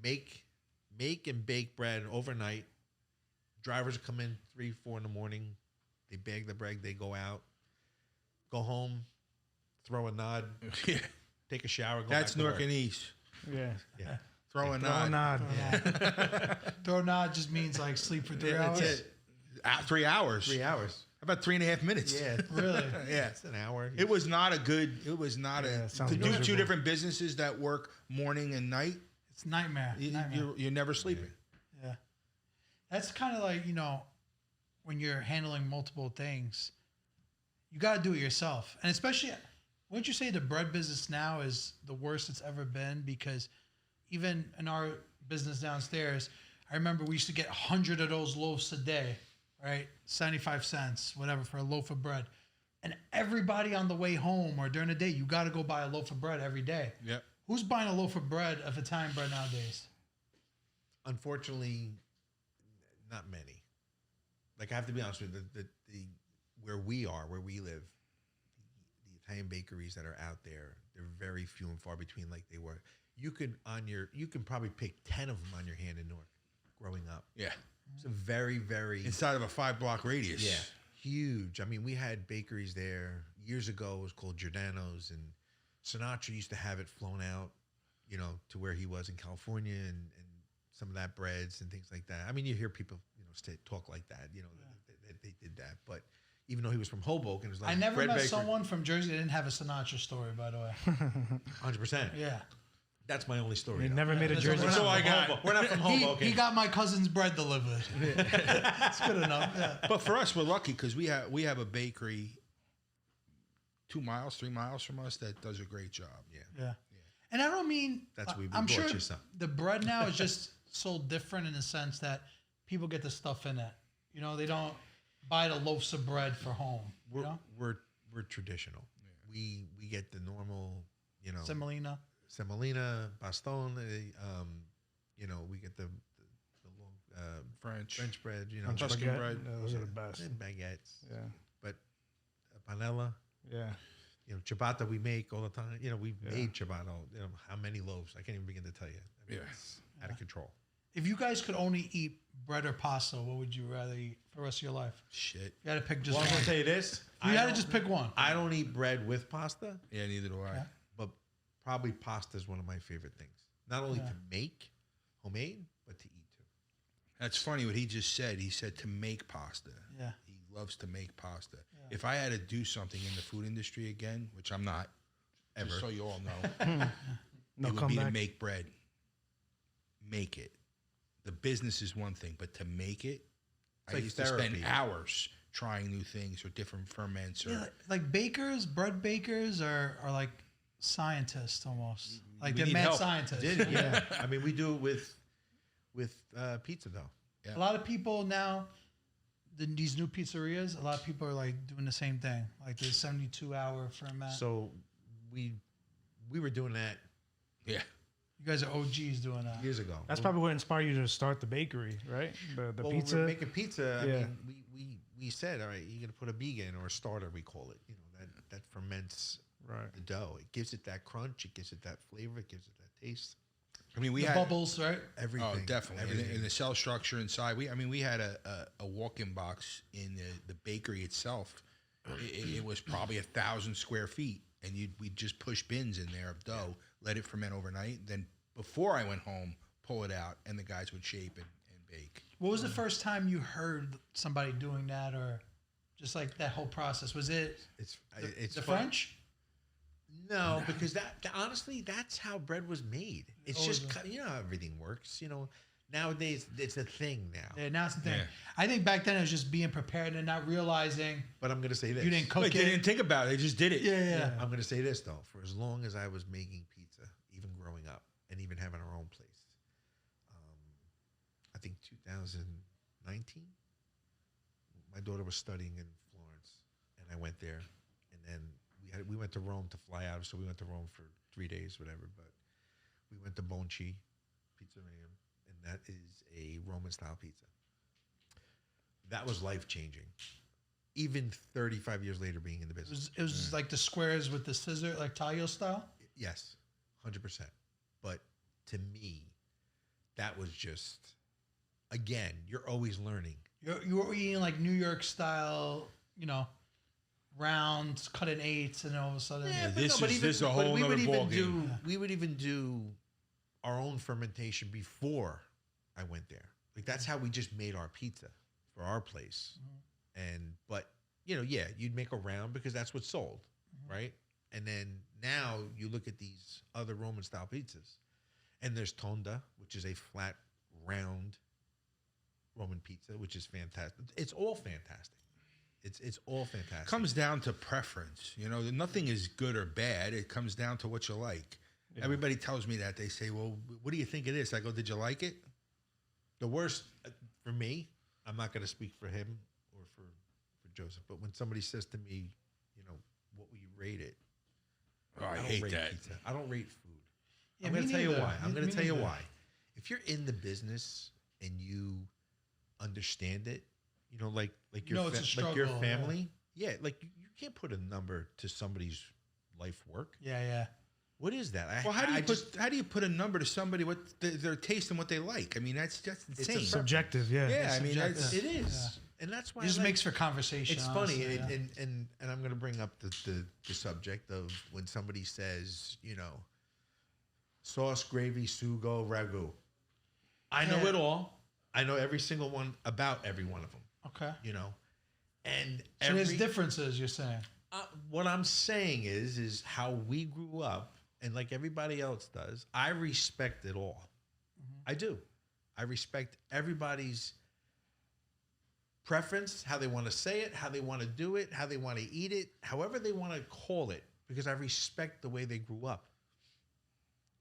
Speaker 3: make and bake bread overnight. Drivers come in 3, 4 in the morning. They bag the bread. They go out, go home, throw a nod,
Speaker 4: Yeah.
Speaker 3: take a shower. Go
Speaker 4: That's
Speaker 3: back to work.
Speaker 4: Newarkanese.
Speaker 2: Yeah.
Speaker 3: Yeah.
Speaker 4: Throw a
Speaker 2: Throw a
Speaker 4: nod.
Speaker 2: nod.
Speaker 1: Throw nod just means like sleep for 3 hours.
Speaker 3: That's it.
Speaker 4: 3 hours.
Speaker 3: 3 hours.
Speaker 4: How about 3.5 minutes?
Speaker 3: Yeah.
Speaker 1: Really?
Speaker 4: Yeah.
Speaker 3: It's an hour.
Speaker 4: It was not a good. It was not
Speaker 2: Yeah,
Speaker 4: a.
Speaker 2: sounds
Speaker 4: To do
Speaker 2: miserable.
Speaker 4: two different businesses that work morning and night,
Speaker 1: It's nightmare. Nightmare.
Speaker 4: you're never sleeping.
Speaker 1: Yeah. That's kind of like, when you're handling multiple things, you got to do it yourself. And especially, wouldn't you say the bread business now is the worst it's ever been? Because even in our business downstairs, I remember we used to get 100 of those loaves a day, right? 75 cents, whatever, for a loaf of bread. And everybody on the way home or during the day, you got to go buy a loaf of bread every day.
Speaker 4: Yep.
Speaker 1: Who's buying a loaf of bread, of Italian bread nowadays?
Speaker 3: Unfortunately, not many. Like I have to be honest with you, the where we live, the Italian bakeries that are out there, they're very few and far between. Like they were, you can probably pick 10 of them on your hand in Newark, growing up.
Speaker 4: Yeah.
Speaker 3: It's a very, very
Speaker 4: Inside of a 5-block radius.
Speaker 3: yeah, huge. I mean, we had bakeries there years ago. It was called Giordano's, and Sinatra used to have it flown out, you know, to where he was in California, and some of that breads and things like that. I mean, you hear people, you know, talk like that, you know, they did that. But even though he was from Hoboken, it was like
Speaker 1: I never
Speaker 3: bread
Speaker 1: met
Speaker 3: bakery.
Speaker 1: someone from Jersey that didn't have a Sinatra story, by the way.
Speaker 3: 100%.
Speaker 1: Yeah.
Speaker 3: That's my only story.
Speaker 2: You
Speaker 3: though.
Speaker 2: never made a
Speaker 1: That's
Speaker 2: Jersey.
Speaker 1: all
Speaker 3: That's all I got. We're not from Hoboken.
Speaker 1: He got my cousin's bread delivered. It's good enough. Yeah.
Speaker 4: But for us, we're lucky because we have a bakery 2 miles, 3 miles from us that does a great job.
Speaker 1: Yeah. And I don't mean
Speaker 3: That's we
Speaker 1: I'm
Speaker 3: brought
Speaker 1: sure
Speaker 3: you some.
Speaker 1: the bread now is just so different in the sense that people get the stuff in it. You know, they don't buy the loaves of bread for home. You know?
Speaker 3: We're traditional. We get the normal, you know,
Speaker 1: Semolina.
Speaker 3: bastone. You know, we get the long French bread. You know,
Speaker 4: Tuscan
Speaker 2: Baguette,
Speaker 4: bread.
Speaker 2: Those are the best.
Speaker 3: and baguettes.
Speaker 2: Yeah.
Speaker 3: But panella.
Speaker 2: Yeah.
Speaker 3: You know, ciabatta we make all the time. You know, we've made ciabatta. You know, how many loaves? I can't even begin to tell you. I mean, it's out of control.
Speaker 1: If you guys could only eat bread or pasta, what would you rather eat for the rest of your life?
Speaker 4: Shit.
Speaker 1: You had to pick just
Speaker 3: Well, I'm
Speaker 1: one.
Speaker 3: gonna tell you this.
Speaker 1: You
Speaker 3: I
Speaker 1: had to
Speaker 3: don't-
Speaker 1: just pick one.
Speaker 3: I don't eat bread with pasta,
Speaker 4: Yeah, neither do I.
Speaker 3: but probably pasta is one of my favorite things. Not only to make homemade, but to eat too.
Speaker 4: That's funny what he just said. He said to make pasta.
Speaker 1: Yeah.
Speaker 4: He loves to make pasta. If I had to do something in the food industry again, which I'm not,
Speaker 3: Ever.
Speaker 4: just so you all know,
Speaker 2: No
Speaker 4: it would be to
Speaker 2: comeback.
Speaker 4: make bread. Make it. The business is one thing, but to make it, I
Speaker 3: like
Speaker 4: used to
Speaker 3: therapy.
Speaker 4: spend hours trying new things or different ferments. Or
Speaker 1: Yeah, like bakers, bread bakers are like scientists almost. Like
Speaker 4: We
Speaker 1: they're
Speaker 4: need
Speaker 1: mad
Speaker 4: help.
Speaker 1: scientists.
Speaker 3: Did it? Yeah. I mean, we do it with pizza though.
Speaker 1: A lot of people now, these new pizzerias, a lot of people are like doing the same thing. Like the 72-hour ferment.
Speaker 3: So we were doing that
Speaker 4: yeah.
Speaker 1: You guys are OGs doing that.
Speaker 3: years ago.
Speaker 2: That's probably what inspired you to start the bakery, right? The
Speaker 3: well,
Speaker 2: pizza.
Speaker 3: When we were making pizza. I
Speaker 2: Yeah.
Speaker 3: mean, we said, all right, you're gonna put a vegan or a starter, we call it. You know, that ferments
Speaker 2: Right.
Speaker 3: the dough. It gives it that crunch. It gives it that flavor. It gives it that taste.
Speaker 4: I mean, we
Speaker 1: The
Speaker 4: had
Speaker 1: bubbles, right?
Speaker 3: Everything.
Speaker 4: Oh, definitely.
Speaker 3: Everything.
Speaker 4: In the cell structure inside, we had a walk-in box in the bakery itself. It was probably 1,000 square feet, and we'd just push bins in there of dough, let it ferment overnight. Then before I went home, pull it out, and the guys would shape and bake.
Speaker 1: What was the first time you heard somebody doing that, or just like that whole process? Was it
Speaker 3: It's
Speaker 1: the
Speaker 3: fun.
Speaker 1: French?
Speaker 3: No, because that honestly, that's how bread was made. It's
Speaker 1: always
Speaker 3: just you know how everything works. You know, nowadays it's a thing now.
Speaker 1: Yeah, now it's the thing.
Speaker 4: Yeah.
Speaker 1: I think back then it was just being prepared and not realizing
Speaker 3: But I'm gonna say this.
Speaker 1: you didn't cook
Speaker 4: Like, they
Speaker 1: it.
Speaker 4: didn't think about it; they just did it.
Speaker 1: Yeah.
Speaker 3: I'm gonna say this though. For as long as I was making pizza, even growing up, and even having our own place, I think 2019, my daughter was studying in Florence, and I went there, and then we went to Rome to fly out. So we went to Rome for 3 days, whatever. But we went to Bonci Pizzeria, and that is a Roman style pizza. That was life changing. Even 35 years later, being in the business.
Speaker 1: It was like the squares with the scissor, like taglio style.
Speaker 3: Yes, 100%. But to me, that was just, again, you're always learning.
Speaker 1: You were eating like New York style, you know, rounds, cut in eighths, and all of a sudden,
Speaker 4: this is a whole nother ballgame.
Speaker 3: We would even do our own fermentation before I went there. Like that's how we just made our pizza for our place. But you know, yeah, you'd make a round because that's what's sold, right? And then now you look at these other Roman style pizzas, and there's tonda, which is a flat, round Roman pizza, which is fantastic. It's all fantastic. It's all fantastic.
Speaker 4: Comes down to preference. You know, nothing is good or bad. It comes down to what you like. Everybody tells me that. They say, well, what do you think of this? I go, did you like it?
Speaker 3: The worst for me, I'm not going to speak for him or for Joseph, but when somebody says to me, you know, what will you rate it?
Speaker 4: Oh, I
Speaker 3: don't
Speaker 4: hate
Speaker 3: rate
Speaker 4: that.
Speaker 3: pizza. I don't rate food.
Speaker 1: Yeah,
Speaker 3: I'm
Speaker 1: me
Speaker 3: going to tell you
Speaker 1: neither.
Speaker 3: why. I'm
Speaker 1: Me
Speaker 3: going to tell you
Speaker 1: neither.
Speaker 3: why. If you're in the business and you understand it, you know, like
Speaker 1: You know it's a
Speaker 3: like your
Speaker 1: struggle,
Speaker 3: family, yeah, like you can't put a number to somebody's life work.
Speaker 1: yeah.
Speaker 3: What is that?
Speaker 4: Well, how do you put a number to somebody what their taste and what they like? I mean, that's insane.
Speaker 2: Subjective, yeah.
Speaker 4: Yeah, I mean, that's,
Speaker 3: it is, and that's why
Speaker 1: It just makes for conversation.
Speaker 3: It's
Speaker 1: honestly,
Speaker 3: funny,
Speaker 1: yeah.
Speaker 3: and I'm going to bring up the subject of when somebody says, sauce, gravy, sugo, ragu. I know it all. I know every single one about every one of them.
Speaker 1: Okay.
Speaker 3: And
Speaker 1: So there's differences, you're saying.
Speaker 3: What I'm saying is how we grew up, and like everybody else does, I respect it all. I do. I respect everybody's preference, how they want to say it, how they want to do it, how they want to eat it, however they want to call it, because I respect the way they grew up.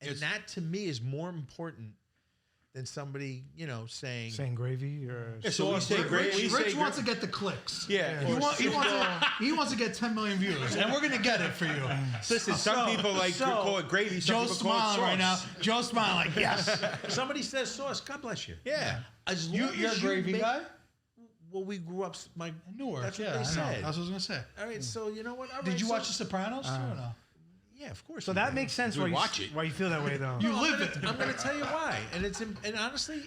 Speaker 3: And that to me is more important than somebody, saying
Speaker 2: gravy or
Speaker 4: so we say gravy.
Speaker 1: Rich wants to get the clicks.
Speaker 4: Yeah.
Speaker 1: He wants to get 10 million views, and we're gonna get it for you.
Speaker 4: Listen, some people call it gravy. Some
Speaker 1: Joe's
Speaker 4: people call it
Speaker 1: smiling right now.
Speaker 4: sauce.
Speaker 1: Joe's smiling like yes.
Speaker 3: somebody says sauce, God bless you.
Speaker 4: Yeah.
Speaker 3: As long
Speaker 1: You're
Speaker 3: as
Speaker 1: a gravy guy.
Speaker 3: Well, we grew up
Speaker 1: Newark.
Speaker 3: That's what
Speaker 1: Yeah,
Speaker 3: they
Speaker 1: I know.
Speaker 3: said.
Speaker 1: That's what I was gonna say.
Speaker 3: All right, so you know what? All
Speaker 1: Did
Speaker 3: right,
Speaker 1: you
Speaker 3: so-
Speaker 1: watch The Sopranos too or no?
Speaker 3: Yeah, of course.
Speaker 2: So
Speaker 3: we
Speaker 2: that
Speaker 3: did.
Speaker 2: makes sense
Speaker 4: We watch it.
Speaker 2: why you feel that way, though.
Speaker 1: You live it.
Speaker 3: I'm going to tell you why, and honestly,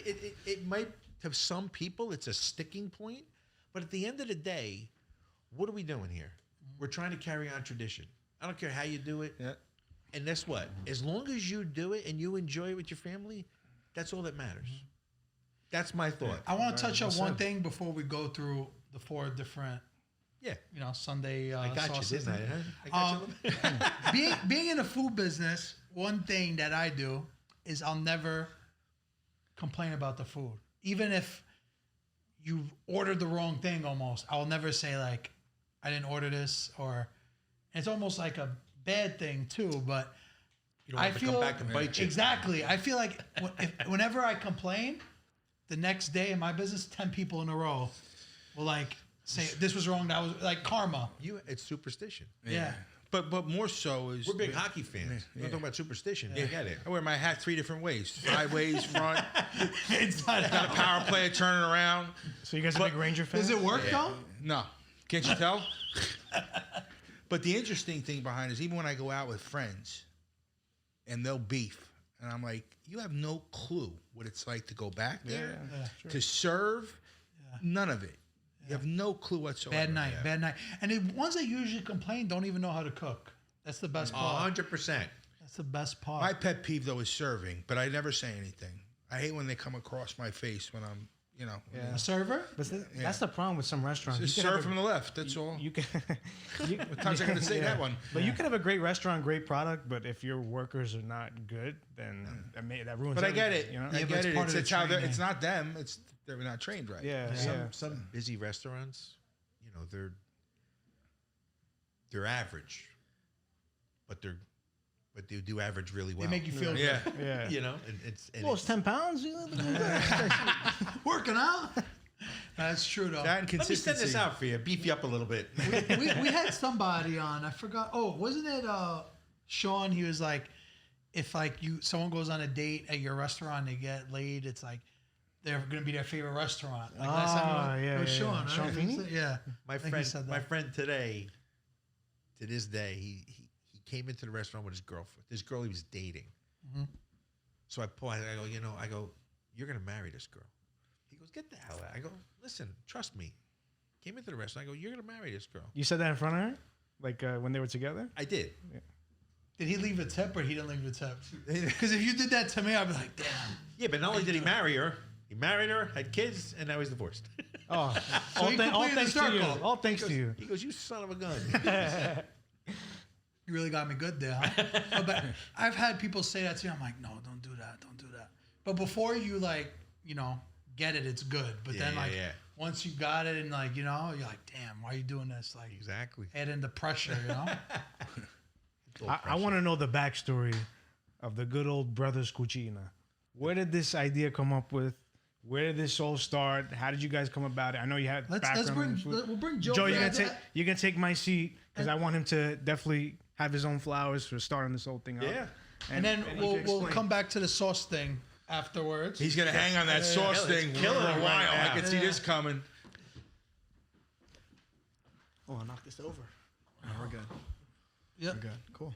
Speaker 3: it might have some people. It's a sticking point, but at the end of the day, what are we doing here? We're trying to carry on tradition. I don't care how you do it.
Speaker 4: Yeah.
Speaker 3: And guess what? As long as you do it and you enjoy it with your family, that's all that matters. That's my thought.
Speaker 1: I want to touch on one thing before we go through the 4 different,
Speaker 3: Yeah.
Speaker 1: Sunday
Speaker 3: I got
Speaker 1: sauces.
Speaker 3: you, didn't I? Huh? I got you.
Speaker 1: being in the food business, one thing that I do is I'll never complain about the food. Even if you've ordered the wrong thing almost, I'll never say like, I didn't order this, or it's almost like a bad thing too, but
Speaker 3: You don't have to come back and bite you.
Speaker 1: Exactly. I feel like whenever I complain, the next day in my business, 10 people in a row will say this was wrong. That was like karma.
Speaker 3: It's superstition.
Speaker 1: Yeah.
Speaker 4: But more so is
Speaker 3: We're big hockey fans. We're talking about superstition. Yeah. Get it.
Speaker 4: I wear my hat 3 different ways: sideways, front.
Speaker 1: Inside
Speaker 4: Got a power player turning around.
Speaker 2: So you guys are big Ranger fans?
Speaker 1: Does it work though?
Speaker 4: No, can't you tell? But the interesting thing behind it is even when I go out with friends, and they'll beef, and I'm like, you have no clue what it's like to go back there, to serve, none of it. You have no clue whatsoever.
Speaker 1: Bad night. And the ones that usually complain don't even know how to cook. That's the best part.
Speaker 3: 100%.
Speaker 1: That's the best part.
Speaker 4: My pet peeve though is serving, but I never say anything. I hate when they come across my face when I'm,
Speaker 1: A server?
Speaker 2: But that's the problem with some restaurants.
Speaker 4: Just
Speaker 2: You can
Speaker 4: serve
Speaker 2: have
Speaker 4: from the left. That's all.
Speaker 2: You can.
Speaker 4: What times I got to say that one?
Speaker 2: But you can have a great restaurant, great product, but if your workers are not good, then that ruins.
Speaker 4: But I get
Speaker 2: everything,
Speaker 4: it.
Speaker 2: You know?
Speaker 4: I
Speaker 1: but
Speaker 4: get
Speaker 1: it's
Speaker 4: it.
Speaker 1: part of the
Speaker 4: It's how
Speaker 1: training.
Speaker 4: it's not them. It's they're not trained right.
Speaker 2: Yeah.
Speaker 3: Some busy restaurants, they're average, but they do average really well.
Speaker 1: They make you feel good.
Speaker 4: Yeah.
Speaker 2: Yeah.
Speaker 3: And it's
Speaker 2: Well, it's 10 pounds.
Speaker 1: Working out. That's true though.
Speaker 4: That and
Speaker 3: let me send
Speaker 4: consistency.
Speaker 3: this out for you. Beef you up a little bit.
Speaker 1: we had somebody on. I forgot. Oh, wasn't it Sean? He was like, if someone goes on a date at your restaurant, they get laid. It's like they're gonna be their favorite restaurant. Like last time it was Sean. Right?
Speaker 2: Sean Feeney?
Speaker 1: Yeah.
Speaker 3: My
Speaker 1: I think he
Speaker 3: friend,
Speaker 1: said that.
Speaker 3: my friend today, to this day, he came into the restaurant with his girlfriend. This girl he was dating.
Speaker 1: Mm-hmm.
Speaker 3: So I go, you're gonna marry this girl. He goes, get the hell out. I go, listen, trust me. Came into the restaurant. I go, you're gonna marry this girl.
Speaker 2: You said that in front of her, like when they were together.
Speaker 3: I did.
Speaker 1: Did he leave a tip or he didn't leave a tip? Because if you did that to me, I'd be like, damn.
Speaker 3: Yeah, but not only did he marry her, he married her, had kids, and now he's divorced.
Speaker 2: Oh,
Speaker 1: So he
Speaker 2: all
Speaker 1: completed the
Speaker 2: thanks to you.
Speaker 1: circle.
Speaker 2: All thanks to you.
Speaker 3: He goes, you son of a gun.
Speaker 1: You really got me good there. Huh? But I've had people say that to me. I'm like, no, don't do that. Don't do that. But before you get it, it's good. But then once you got it and you're like, damn, why are you doing this? Like
Speaker 3: Exactly.
Speaker 1: add in the pressure,
Speaker 2: I want to know the backstory of the good old brothers Cucina. Where did this idea come up with? Where did this all start? How did you guys come about it? I know you had background.
Speaker 1: We'll bring Joe.
Speaker 2: Joe,
Speaker 1: back.
Speaker 2: you can take my seat because I want him to definitely have his own flowers for starting this whole thing out.
Speaker 3: Yeah.
Speaker 1: And then
Speaker 2: he can
Speaker 1: we'll
Speaker 2: explain.
Speaker 1: come back to the sauce thing afterwards.
Speaker 4: He's gonna hang on that sauce thing for
Speaker 3: killing
Speaker 4: a
Speaker 3: it
Speaker 4: while.
Speaker 3: right now.
Speaker 4: I can see this coming.
Speaker 2: Oh, I knocked this over. No, we're good.
Speaker 1: Yep.
Speaker 2: Good. Cool.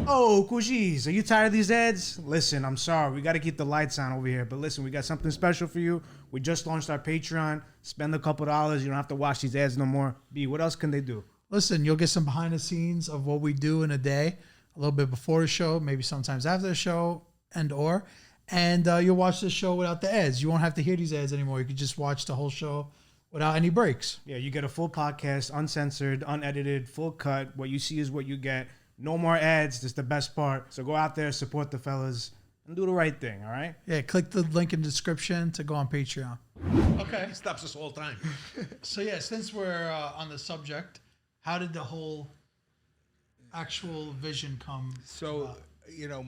Speaker 2: Oh, Cougis, are you tired of these ads? Listen, I'm sorry. We got to keep the lights on over here. But listen, we got something special for you. We just launched our Patreon. Spend a couple dollars. You don't have to watch these ads no more. B, what else can they do?
Speaker 1: Listen, you'll get some behind the scenes of what we do in a day, a little bit before the show, maybe sometimes after the show, and you'll watch the show without the ads. You won't have to hear these ads anymore. You can just watch the whole show without any breaks.
Speaker 2: Yeah, you get a full podcast, uncensored, unedited, full cut. What you see is what you get. No more ads. That's the best part. So go out there, support the fellas, and do the right thing, all right?
Speaker 1: Yeah, click the link in the description to go on Patreon. Okay.
Speaker 3: He stops us all the time.
Speaker 1: So yeah, since we're on the subject, how did the whole actual vision come?
Speaker 4: So,
Speaker 1: about?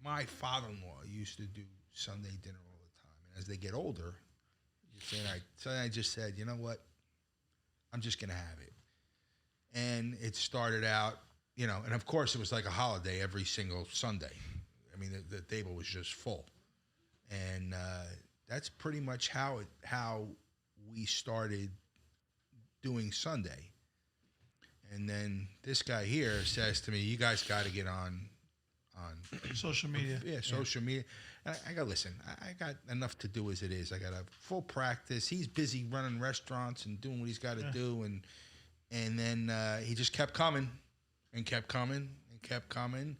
Speaker 4: my father-in-law used to do Sunday dinner all the time. And as they get older, so I just said, you know what? I'm just going to have it. And it started out, and of course it was like a holiday every single Sunday. I mean, the table was just full. And that's pretty much how we started doing Sunday. And then this guy here says to me, you guys got to get on
Speaker 1: Social media.
Speaker 4: Yeah, social media. And I got, listen, I got enough to do as it is. I got a full practice. He's busy running restaurants and doing what he's got to do. And then he just kept coming and kept coming and kept coming.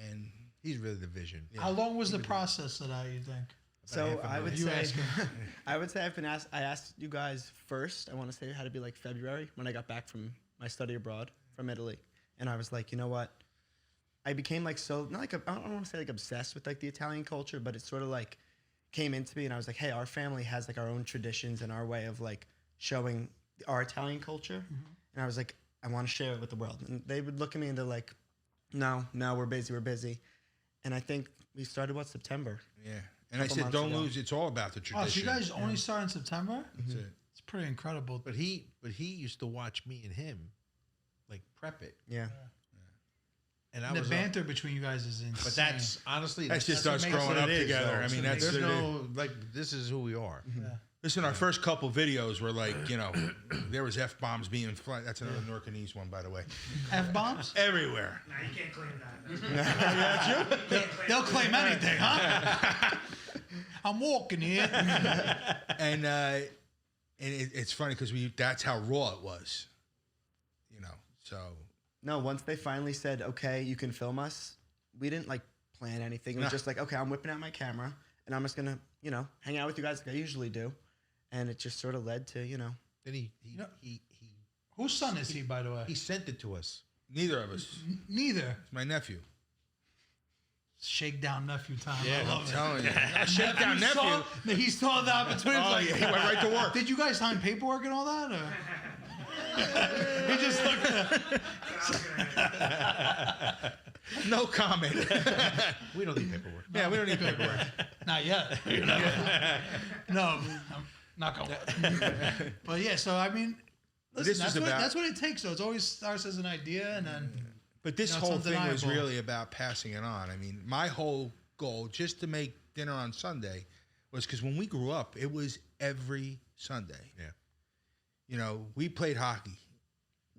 Speaker 4: And
Speaker 3: He's really the vision.
Speaker 1: Yeah. How long was the process of that, you think?
Speaker 11: So I would say I asked you guys first. I want to say it had to be like February when I got back from my study abroad from Italy, and I was like, you know what? I became like I don't want to say like obsessed with like the Italian culture, but it sort of like came into me, and I was like, hey, our family has like our own traditions and our way of like showing our Italian culture, and I was like, I want to share it with the world, and they would look at me and they're like, no, we're busy, and I think we started September.
Speaker 4: Yeah. And I said, don't lose. It's all about the tradition.
Speaker 1: Oh, so you guys only started in September?
Speaker 4: That's it.
Speaker 1: It's pretty incredible.
Speaker 3: But he used to watch me and him, like prep it.
Speaker 11: Yeah.
Speaker 3: And
Speaker 1: the banter between you guys is insane.
Speaker 3: But that's honestly
Speaker 4: that's just us growing up together. I mean,
Speaker 3: there's no like this is who we are.
Speaker 1: Yeah.
Speaker 4: Listen, our first couple videos were like, there was F-bombs being flying. That's another Newarkanese one, by the way.
Speaker 1: F-bombs?
Speaker 4: Everywhere.
Speaker 2: Nah, you can't claim that.
Speaker 1: They'll claim anything, huh? I'm walking here.
Speaker 4: And it's funny because that's how raw it was. So.
Speaker 11: No, once they finally said, okay, you can film us, we didn't like plan anything. It was just like, okay, I'm whipping out my camera and I'm just going to, hang out with you guys like I usually do. And it just sort of led to,
Speaker 3: Then he
Speaker 1: whose son is he, by the way?
Speaker 3: He sent it to us.
Speaker 4: Neither of us.
Speaker 1: Neither.
Speaker 4: It's my nephew.
Speaker 1: Shakedown nephew time.
Speaker 4: Yeah,
Speaker 1: I love
Speaker 4: I'm telling you. Shakedown nephew.
Speaker 1: He saw the opportunity.
Speaker 4: He went right to work.
Speaker 1: Did you guys sign paperwork and all that? Or? He just looked at
Speaker 4: No comment.
Speaker 3: We don't need paperwork.
Speaker 4: Yeah, we don't need paperwork.
Speaker 1: Not yet. No, I'm not going to. But yeah, so I mean, listen, that's what it takes. So it always starts as an idea and then.
Speaker 4: But this whole thing was really about passing it on. I mean, my whole goal, just to make dinner on Sunday, was because when we grew up, it was every Sunday.
Speaker 3: Yeah.
Speaker 4: We played hockey.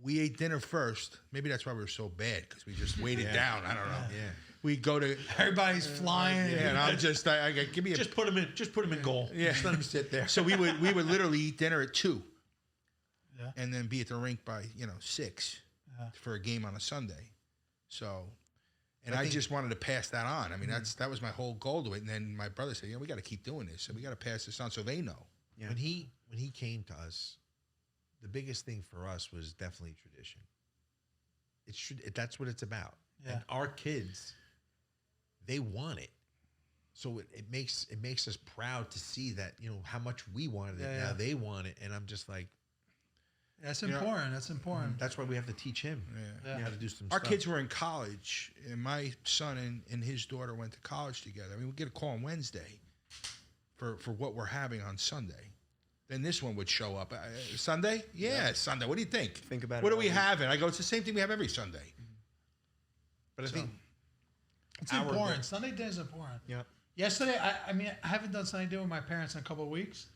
Speaker 4: We ate dinner first. Maybe that's why we were so bad, because we just waited down. I don't know.
Speaker 3: Yeah.
Speaker 4: We go to
Speaker 1: everybody's flying.
Speaker 4: Yeah, and I'm just give me
Speaker 3: just put him in goal.
Speaker 4: Yeah.
Speaker 3: Just let him sit there.
Speaker 4: So we would literally eat dinner at 2.
Speaker 1: Yeah.
Speaker 4: And then be at the rink by 6 for a game on a Sunday. So, and I just wanted to pass that on. I mean, that was my whole goal to it. And then my brother said, we got to keep doing this, and we got to pass this on so they know.
Speaker 11: Yeah.
Speaker 3: When he came to us, the biggest thing for us was definitely tradition. That's what it's about.
Speaker 1: Yeah.
Speaker 3: And our kids, they want it. So it makes us proud to see that, how much we wanted it. Now they want it. And I'm just like,
Speaker 1: that's important. That's important.
Speaker 3: that's why we have to teach him how to do some
Speaker 4: Our
Speaker 3: stuff.
Speaker 4: kids were in college, and my son and his daughter went to college together. I mean, we get a call on Wednesday for what we're having on Sunday. Then this one would show up. Sunday? Yeah, Sunday. What do you think?
Speaker 11: Think about it.
Speaker 4: What are we having? I go, it's the same thing we have every Sunday.
Speaker 3: But I think
Speaker 1: it's important. Sunday dinner is important.
Speaker 11: Yep.
Speaker 1: Yesterday, I mean, I haven't done Sunday dinner with my parents in a couple of weeks.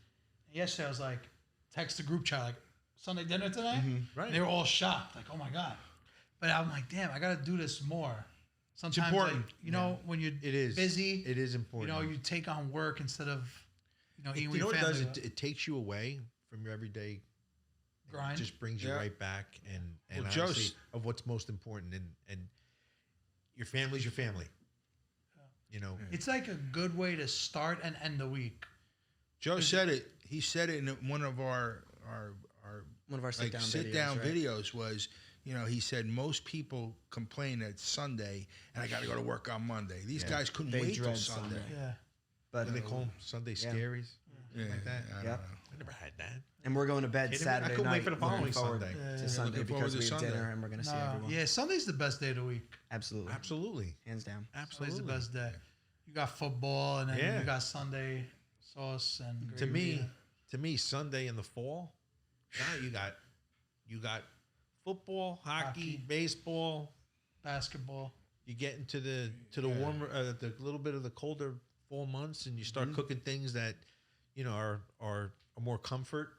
Speaker 1: And yesterday, I was like, text the group chat, like, Sunday dinner tonight?
Speaker 3: Right.
Speaker 1: And they were all shocked, like, oh my God. But I'm like, damn, I got to do this more. Sometimes,
Speaker 4: important.
Speaker 1: like, you know, when you're
Speaker 3: It is
Speaker 1: busy,
Speaker 3: It is important.
Speaker 1: you know, you take on work instead of, you know, eating
Speaker 3: you
Speaker 1: with
Speaker 3: know
Speaker 1: your
Speaker 3: what it
Speaker 1: family.
Speaker 3: does? It takes you away from your everyday
Speaker 1: Grind.
Speaker 3: It just brings you
Speaker 4: Yeah.
Speaker 3: right back and
Speaker 4: Well,
Speaker 3: honestly,
Speaker 4: Joe's-
Speaker 3: of what's most important and your family's your family. You know,
Speaker 1: It's like a good way to start and end the week.
Speaker 4: Joe said it. He said it in one of our
Speaker 11: One of our
Speaker 4: like
Speaker 11: sit down
Speaker 4: videos was, you know, he said most people complain that it's Sunday and I got to go to work on Monday. These guys couldn't
Speaker 11: They
Speaker 4: wait till
Speaker 11: dread
Speaker 4: Sunday.
Speaker 11: Sunday.
Speaker 1: Yeah.
Speaker 11: But
Speaker 3: what do they call them? Sunday scaries.
Speaker 4: Yeah,
Speaker 3: Like that.
Speaker 4: I don't
Speaker 11: Yep.
Speaker 4: know.
Speaker 3: I never had that.
Speaker 11: and we're going to bed
Speaker 3: Kidding me? I
Speaker 11: Saturday
Speaker 3: couldn't
Speaker 11: night.
Speaker 3: wait for the
Speaker 11: looking
Speaker 3: following
Speaker 11: forward
Speaker 3: Sunday.
Speaker 11: to Sunday
Speaker 4: Looking forward
Speaker 11: because
Speaker 4: to
Speaker 11: we have
Speaker 4: Sunday.
Speaker 11: dinner and we're gonna see everyone.
Speaker 1: Yeah, Sunday's the best day of the week.
Speaker 11: Absolutely,
Speaker 3: Absolutely.
Speaker 11: hands down.
Speaker 1: Sunday's
Speaker 3: Absolutely.
Speaker 1: the best day. You got football, and then
Speaker 3: Yeah.
Speaker 1: you got Sunday sauce and
Speaker 3: To
Speaker 1: gravy.
Speaker 3: me, Sunday in the fall, now you got football, hockey,
Speaker 1: Hockey.
Speaker 3: baseball.
Speaker 1: basketball.
Speaker 3: You get into the warmer, the little bit of the colder fall months, and you start cooking things that, you know, are more comfort.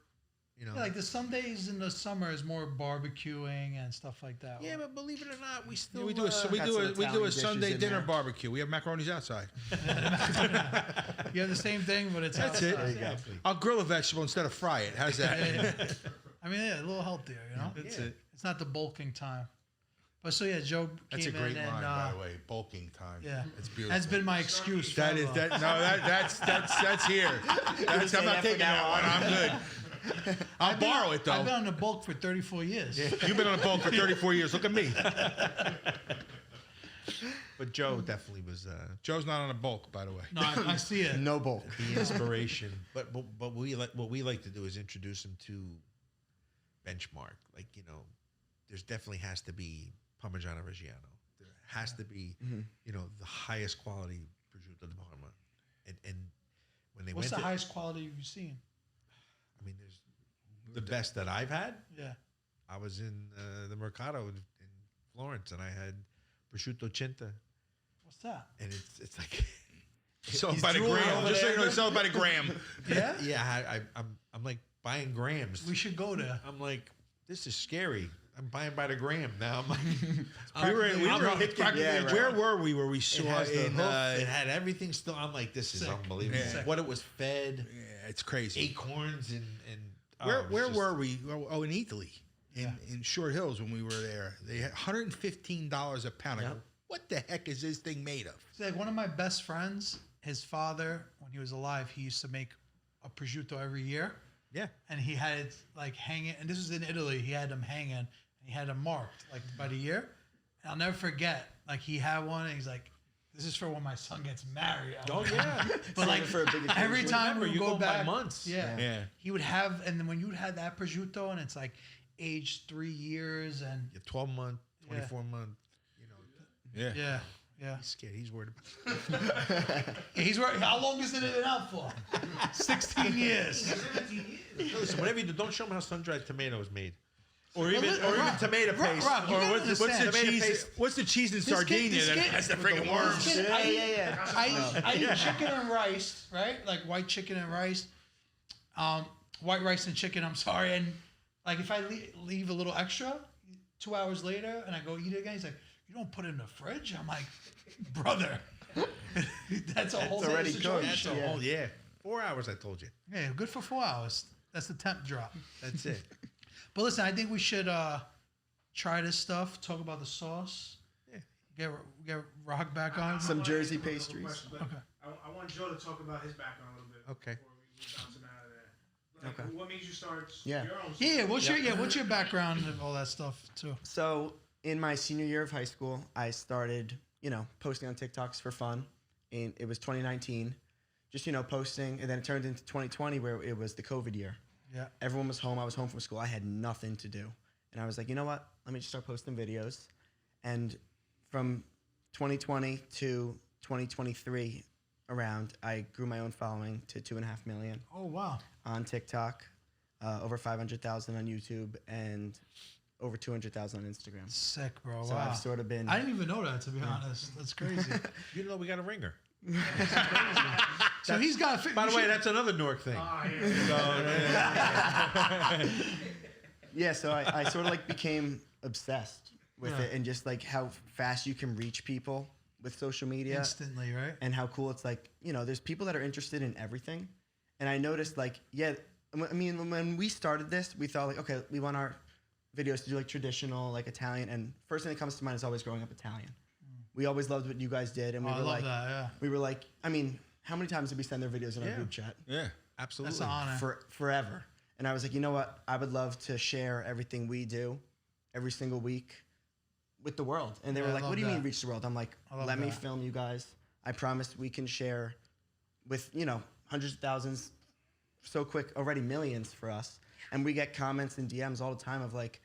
Speaker 3: You know,
Speaker 1: Yeah, like the Sundays in the summer is more barbecuing and stuff like that.
Speaker 3: yeah, but believe it or not, we still
Speaker 4: Yeah, we do a
Speaker 11: got some
Speaker 4: we do
Speaker 11: Italian
Speaker 4: a
Speaker 11: dishes
Speaker 4: Sunday
Speaker 11: in
Speaker 4: dinner
Speaker 11: there.
Speaker 4: barbecue. We have macaronis outside.
Speaker 1: You have the same thing, but it's
Speaker 4: That's
Speaker 1: outside.
Speaker 4: it.
Speaker 3: Exactly.
Speaker 4: I'll grill a vegetable instead of fry it. How's that?
Speaker 1: Yeah. I mean, yeah, a little healthier, you know.
Speaker 3: That's it.
Speaker 1: It's not the bulking time. But so yeah, Joe
Speaker 4: That's a
Speaker 1: came
Speaker 4: great
Speaker 1: in
Speaker 4: line,
Speaker 1: and
Speaker 4: by the way. Bulking time.
Speaker 1: yeah,
Speaker 4: it's beautiful.
Speaker 1: that's been my excuse.
Speaker 4: That is
Speaker 1: forever.
Speaker 4: that. No, that's here. I'm
Speaker 11: say
Speaker 4: not
Speaker 11: that
Speaker 4: taking
Speaker 11: from now
Speaker 4: that one.
Speaker 11: on.
Speaker 4: I'm good. I'll borrow it
Speaker 1: I've been
Speaker 4: though.
Speaker 1: on the bulk for 34 years.
Speaker 4: You've been on a boat for 34 years. Look at me.
Speaker 3: But Joe definitely was
Speaker 4: Joe's not on a bulk, by the way.
Speaker 1: No, I see it.
Speaker 11: No bulk.
Speaker 3: the inspiration. but what we like to do is introduce him to benchmark. Like, you know, there's definitely has to be Parmigiano Reggiano. There has to be, you know, the highest quality prosciutto di Parma. And when they
Speaker 1: What's the
Speaker 3: went to,
Speaker 1: highest quality you've seen?
Speaker 3: I mean, there's the best that I've had.
Speaker 1: Yeah.
Speaker 3: I was in the Mercato in Florence, and I had prosciutto cinta,
Speaker 1: What's that?
Speaker 3: and it's like
Speaker 4: So
Speaker 11: He's
Speaker 4: by the
Speaker 11: drooling
Speaker 4: gram.
Speaker 11: over
Speaker 4: Just so you
Speaker 11: there.
Speaker 4: know, it's all by the gram.
Speaker 1: Yeah.
Speaker 3: yeah. I'm like buying grams.
Speaker 1: We should go there.
Speaker 3: I'm like, this is scary. I'm buying by the gram now. I'm like,
Speaker 11: Yeah, right.
Speaker 4: Where were we? Where we
Speaker 3: it
Speaker 4: saw
Speaker 3: has the
Speaker 4: in?
Speaker 3: hoof, it had everything still. I'm like, this is
Speaker 1: Sick.
Speaker 3: unbelievable.
Speaker 4: Yeah.
Speaker 3: What it was fed,
Speaker 4: Yeah, it's crazy.
Speaker 3: acorns and
Speaker 4: Where
Speaker 3: it was
Speaker 4: where
Speaker 3: just-
Speaker 4: were we? Oh, in Italy, in Short Hills when we were there. They had $115 a pound. I go, what the heck is this thing made of?
Speaker 1: It's like one of my best friends, his father, when he was alive, he used to make a prosciutto every year.
Speaker 3: Yeah.
Speaker 1: And he had it like hanging, and this was in Italy. He had them hanging, and he had them marked like by the year. And I'll never forget. Like he had one, and he's like, "This is for when my son gets married." I'm
Speaker 3: Oh
Speaker 1: like,
Speaker 3: yeah.
Speaker 1: But like
Speaker 11: for a big
Speaker 1: every
Speaker 11: occasion.
Speaker 1: time we
Speaker 3: Remember, you
Speaker 1: would go
Speaker 3: go by
Speaker 1: back,
Speaker 3: months.
Speaker 1: yeah,
Speaker 4: Yeah.
Speaker 1: he would have, and then when you had that prosciutto, and it's like aged 3 years, and
Speaker 3: Yeah, 12 month, 24 month. You know,
Speaker 4: Yeah.
Speaker 1: yeah.
Speaker 3: he's scared. He's worried.
Speaker 1: Yeah, he's right. How long is it in and out for? 16 years.
Speaker 3: Listen, whatever you do, don't show him how sun-dried tomato is made. Or
Speaker 1: Well,
Speaker 3: even,
Speaker 1: look,
Speaker 3: or even
Speaker 1: Rob,
Speaker 3: tomato
Speaker 1: Rob,
Speaker 3: paste.
Speaker 1: Rob, you
Speaker 3: or
Speaker 1: gotta
Speaker 3: what's the
Speaker 1: understand.
Speaker 3: tomato
Speaker 4: Cheese,
Speaker 3: paste?
Speaker 4: what's the cheese in Sardinia
Speaker 1: this
Speaker 4: that
Speaker 1: kid-
Speaker 4: has the freaking worms?
Speaker 1: This kid, I eat-
Speaker 11: Yeah.
Speaker 1: I eat chicken and rice, right? Like white chicken and rice. White rice and chicken, I'm sorry. And like if I leave a little extra, 2 hours later, and I go eat it again, he's like, "You don't put it in the fridge?" I'm like, "Brother, that's a whole
Speaker 11: already
Speaker 1: situation."
Speaker 11: cooked.
Speaker 3: That's a whole, yeah. 4 hours, I told you.
Speaker 1: Yeah, good for 4 hours. That's the temp drop.
Speaker 3: That's it.
Speaker 1: But listen, I think we should try this stuff. Talk about the sauce.
Speaker 3: Yeah.
Speaker 1: Get Rock back on.
Speaker 11: Some Jersey pastries.
Speaker 1: Okay.
Speaker 2: I want Joe to talk about his background a little bit.
Speaker 3: Okay.
Speaker 2: Before we bounce him out of there. Like,
Speaker 11: Okay.
Speaker 2: What made you start
Speaker 11: Yeah.
Speaker 2: your own?
Speaker 1: Yeah, what's your background and all that stuff too?
Speaker 11: So in my senior year of high school, I started, posting on TikToks for fun. And it was 2019, just, posting. And then it turned into 2020 where it was the COVID year.
Speaker 1: Yeah.
Speaker 11: Everyone was home. I was home from school. I had nothing to do. And I was like, you know what? Let me just start posting videos. And from 2020 to 2023 around, I grew my own following to 2.5 million
Speaker 1: Oh wow.
Speaker 11: on TikTok, over 500,000 on YouTube, and over 200,000 on Instagram.
Speaker 1: Sick, bro.
Speaker 11: So
Speaker 1: wow.
Speaker 11: I've sort of been.
Speaker 1: I didn't even know that, to be honest. That's crazy.
Speaker 3: You know we got a ringer.
Speaker 1: So he's got.
Speaker 3: By the way, that's another Newark thing.
Speaker 11: Yeah, so I sort of like became obsessed with it, and just like how fast you can reach people with social media
Speaker 1: instantly, right?
Speaker 11: and how cool it's like, you know, there's people that are interested in everything. And I noticed like, I mean, when we started this, we thought like, okay, we want our videos to do like traditional, like Italian. And first thing that comes to mind is always growing up Italian. We always loved what you guys did. And we were like, we were like, I mean, how many times did we send their videos in our group chat?
Speaker 3: Yeah, absolutely.
Speaker 1: That's an honor.
Speaker 11: Forever. And I was like, you know what? I would love to share everything we do every single week with the world. And they were like, what do you mean reach the world? I'm like, let me film you guys. I promise we can share with, you know, hundreds of thousands so quick, already millions for us. And we get comments and DMs all the time of like,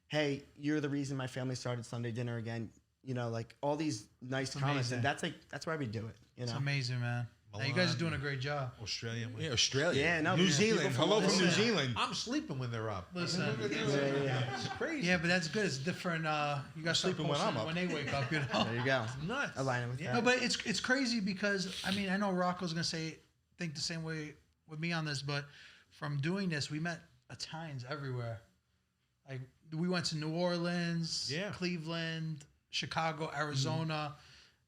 Speaker 11: hey, you're the reason my family started Sunday dinner again. You know, like all these nice comments. And that's why we do it. You know?
Speaker 1: It's amazing, man. Now, you guys are doing a great job.
Speaker 3: Australian.
Speaker 4: Yeah, Australia.
Speaker 11: Yeah, no,
Speaker 4: New Zealand. Hello from New Zealand.
Speaker 3: I'm sleeping when they're up.
Speaker 1: Listen.
Speaker 3: It's crazy.
Speaker 1: Yeah, but that's good. It's different. You guys start
Speaker 3: Sleeping when I'm up.
Speaker 1: when they wake up, you know.
Speaker 11: There you go.
Speaker 3: Nuts.
Speaker 11: Aligning with that.
Speaker 1: No, but it's crazy because I mean I know Rocco's gonna think the same way with me on this, but from doing this we met Italians everywhere. Like we went to New Orleans, Cleveland, Chicago, Arizona.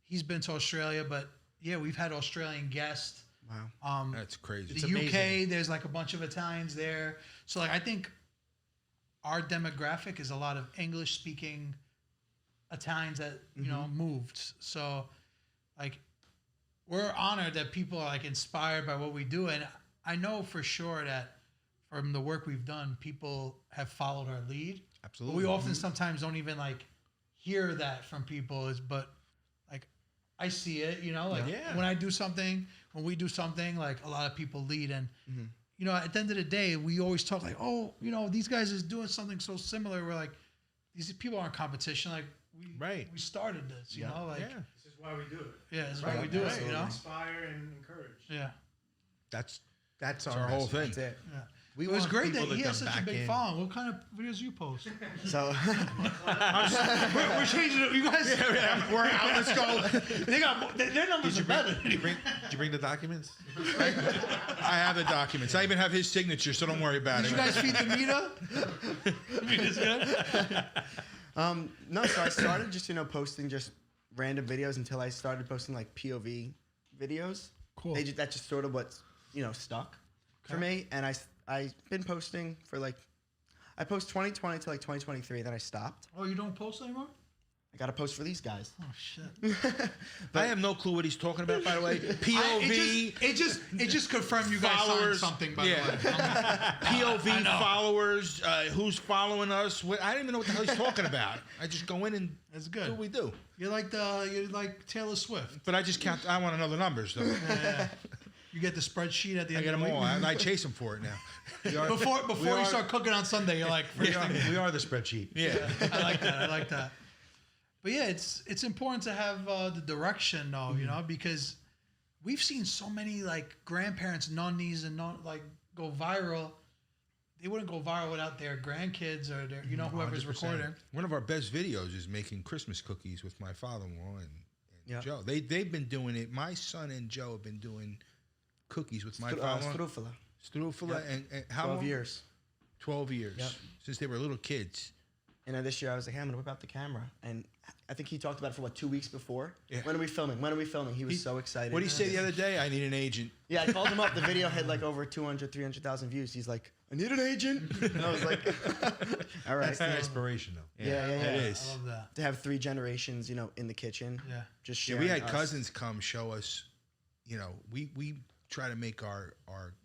Speaker 1: He's been to Australia, but yeah, we've had Australian guests.
Speaker 11: Wow.
Speaker 4: That's crazy.
Speaker 1: The UK, there's like a bunch of Italians there. So like I think our demographic is a lot of English speaking Italians that, you know, moved. So like we're honored that people are like inspired by what we do. And I know for sure that from the work we've done, people have followed our lead.
Speaker 3: Absolutely.
Speaker 1: But we often sometimes don't even like hear that from people but like I see it, you know, like when I do something, when we do something, like a lot of people lead. And, you know, at the end of the day, we always talk like, oh, you know, these guys is doing something so similar. We're like, these people aren't competition. Like we started this, you know, like
Speaker 2: This is why we do it.
Speaker 1: yeah, this is why we do it, you know?
Speaker 2: Inspire and encourage.
Speaker 1: Yeah.
Speaker 3: That's
Speaker 4: our whole thing.
Speaker 11: That's it.
Speaker 1: Yeah.
Speaker 3: We
Speaker 1: It was
Speaker 3: want
Speaker 1: great that
Speaker 3: people to
Speaker 1: he has
Speaker 3: come
Speaker 1: such a
Speaker 3: back
Speaker 1: big
Speaker 3: in.
Speaker 1: following. What kind of videos you post?
Speaker 11: So
Speaker 1: we're changing it. You guys,
Speaker 4: We're out. Let's go.
Speaker 1: they got their numbers are better.
Speaker 3: Did you bring the documents?
Speaker 4: I have the documents. I even have his signature, so don't worry about
Speaker 1: Did
Speaker 4: it.
Speaker 1: you guys feed the Mita?
Speaker 11: no, so I started just, you know, posting just random videos until I started posting like POV videos.
Speaker 1: Cool.
Speaker 11: That's just sort of what's, you know, stuck for me. And I've been posting for like, I post 2020 to like 2023, then I stopped.
Speaker 1: Oh, you don't post anymore?
Speaker 11: I got to post for these guys.
Speaker 1: Oh shit.
Speaker 4: I have no clue what he's talking about, by the way. POV.
Speaker 1: It just confirmed you guys
Speaker 4: Followers.
Speaker 1: signed something, by the way.
Speaker 4: POV followers, who's following us. I don't even know what the hell he's talking about. I just go in and
Speaker 1: That's
Speaker 4: do
Speaker 1: good.
Speaker 4: what we do.
Speaker 1: You're like Taylor Swift.
Speaker 4: But I just count. I want to know the numbers, though.
Speaker 1: Yeah. You get the spreadsheet at the
Speaker 4: I
Speaker 1: end
Speaker 4: get
Speaker 1: of
Speaker 4: them
Speaker 1: the
Speaker 4: all.
Speaker 1: week.
Speaker 4: I chase them for it now.
Speaker 1: Before you start cooking on Sunday, you're like, first thing.
Speaker 3: We are the spreadsheet.
Speaker 4: Yeah.
Speaker 1: I like that. But yeah, it's important to have the direction though, you know, because we've seen so many like grandparents, nonnies, and like go viral. They wouldn't go viral without their grandkids or their, you know, whoever's
Speaker 3: 100%.
Speaker 1: recording.
Speaker 4: One of our best videos is making Christmas cookies with my father-in-law and Joe. They've been doing it. My son and Joe have been doing cookies with my father-in-law. Strufala. And how
Speaker 11: 12
Speaker 4: long?
Speaker 11: years.
Speaker 4: 12 years.
Speaker 11: Yep.
Speaker 4: Since they were little kids.
Speaker 11: And then this year I was like, hey, I'm going to whip out the camera. And I think he talked about it for 2 weeks before.
Speaker 4: Yeah.
Speaker 11: When are we filming? He was so excited.
Speaker 4: What did he say the other day? I need an agent.
Speaker 11: Yeah, I called him up. The video had like over 200, 300,000 views. He's like, I need an agent. And I was like, all right.
Speaker 3: That's the inspiration, though.
Speaker 11: Yeah.
Speaker 4: It is.
Speaker 1: I love that.
Speaker 11: To have 3 generations, you know, in the kitchen.
Speaker 1: Yeah.
Speaker 11: Just
Speaker 4: Yeah,
Speaker 11: sharing
Speaker 4: we had
Speaker 11: us.
Speaker 4: cousins come show us, you know, we try to make our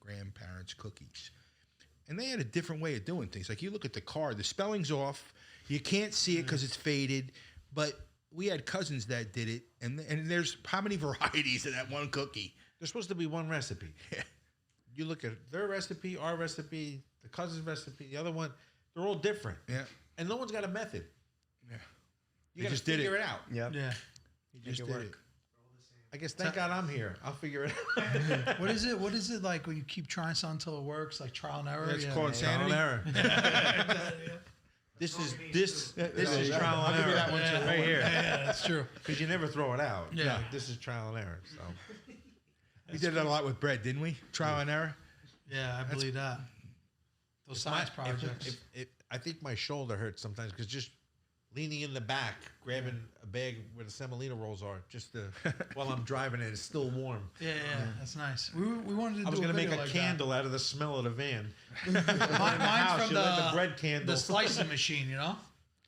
Speaker 4: grandparents cookies. And they had a different way of doing things. Like you look at the card, the spelling's off. You can't see it because it's faded. But we had cousins that did it. And there's how many varieties of that one cookie?
Speaker 3: There's supposed to be one recipe. You look at their recipe, our recipe, the cousin's recipe, the other one. They're all different.
Speaker 4: Yeah.
Speaker 3: And no one's got a method.
Speaker 4: Yeah.
Speaker 3: You
Speaker 4: They
Speaker 3: got to
Speaker 4: just did
Speaker 3: figure
Speaker 4: it.
Speaker 3: it out.
Speaker 11: Yep.
Speaker 1: Yeah.
Speaker 4: You just
Speaker 11: it
Speaker 4: did
Speaker 11: work.
Speaker 4: it.
Speaker 3: I guess thank God I'm here. I'll figure it out.
Speaker 1: What is it like when you keep trying something until it works, like trial and error?
Speaker 4: That's
Speaker 1: Yeah.
Speaker 4: called
Speaker 3: Trial and
Speaker 4: insanity.
Speaker 3: error. This is trial and
Speaker 4: I'll give you
Speaker 3: error.
Speaker 4: that one too.
Speaker 3: Right here.
Speaker 1: Yeah, that's true.
Speaker 3: Because you never throw it out.
Speaker 1: Yeah.
Speaker 3: This is trial and error. So
Speaker 4: We did that a lot with bread, didn't we? Trial and error.
Speaker 1: Yeah, I believe that. Those science projects.
Speaker 3: I think my shoulder hurts sometimes because just leaning in the back, grabbing a bag where the semolina rolls are, just to, while I'm driving it. It's still warm.
Speaker 1: Yeah, that's nice. We wanted to do
Speaker 3: I was
Speaker 1: going to
Speaker 3: make a
Speaker 1: like
Speaker 3: candle out of the smell of the van.
Speaker 1: Mine's
Speaker 3: house,
Speaker 1: from
Speaker 3: you lit the bread candle.
Speaker 1: the slicing machine, you know?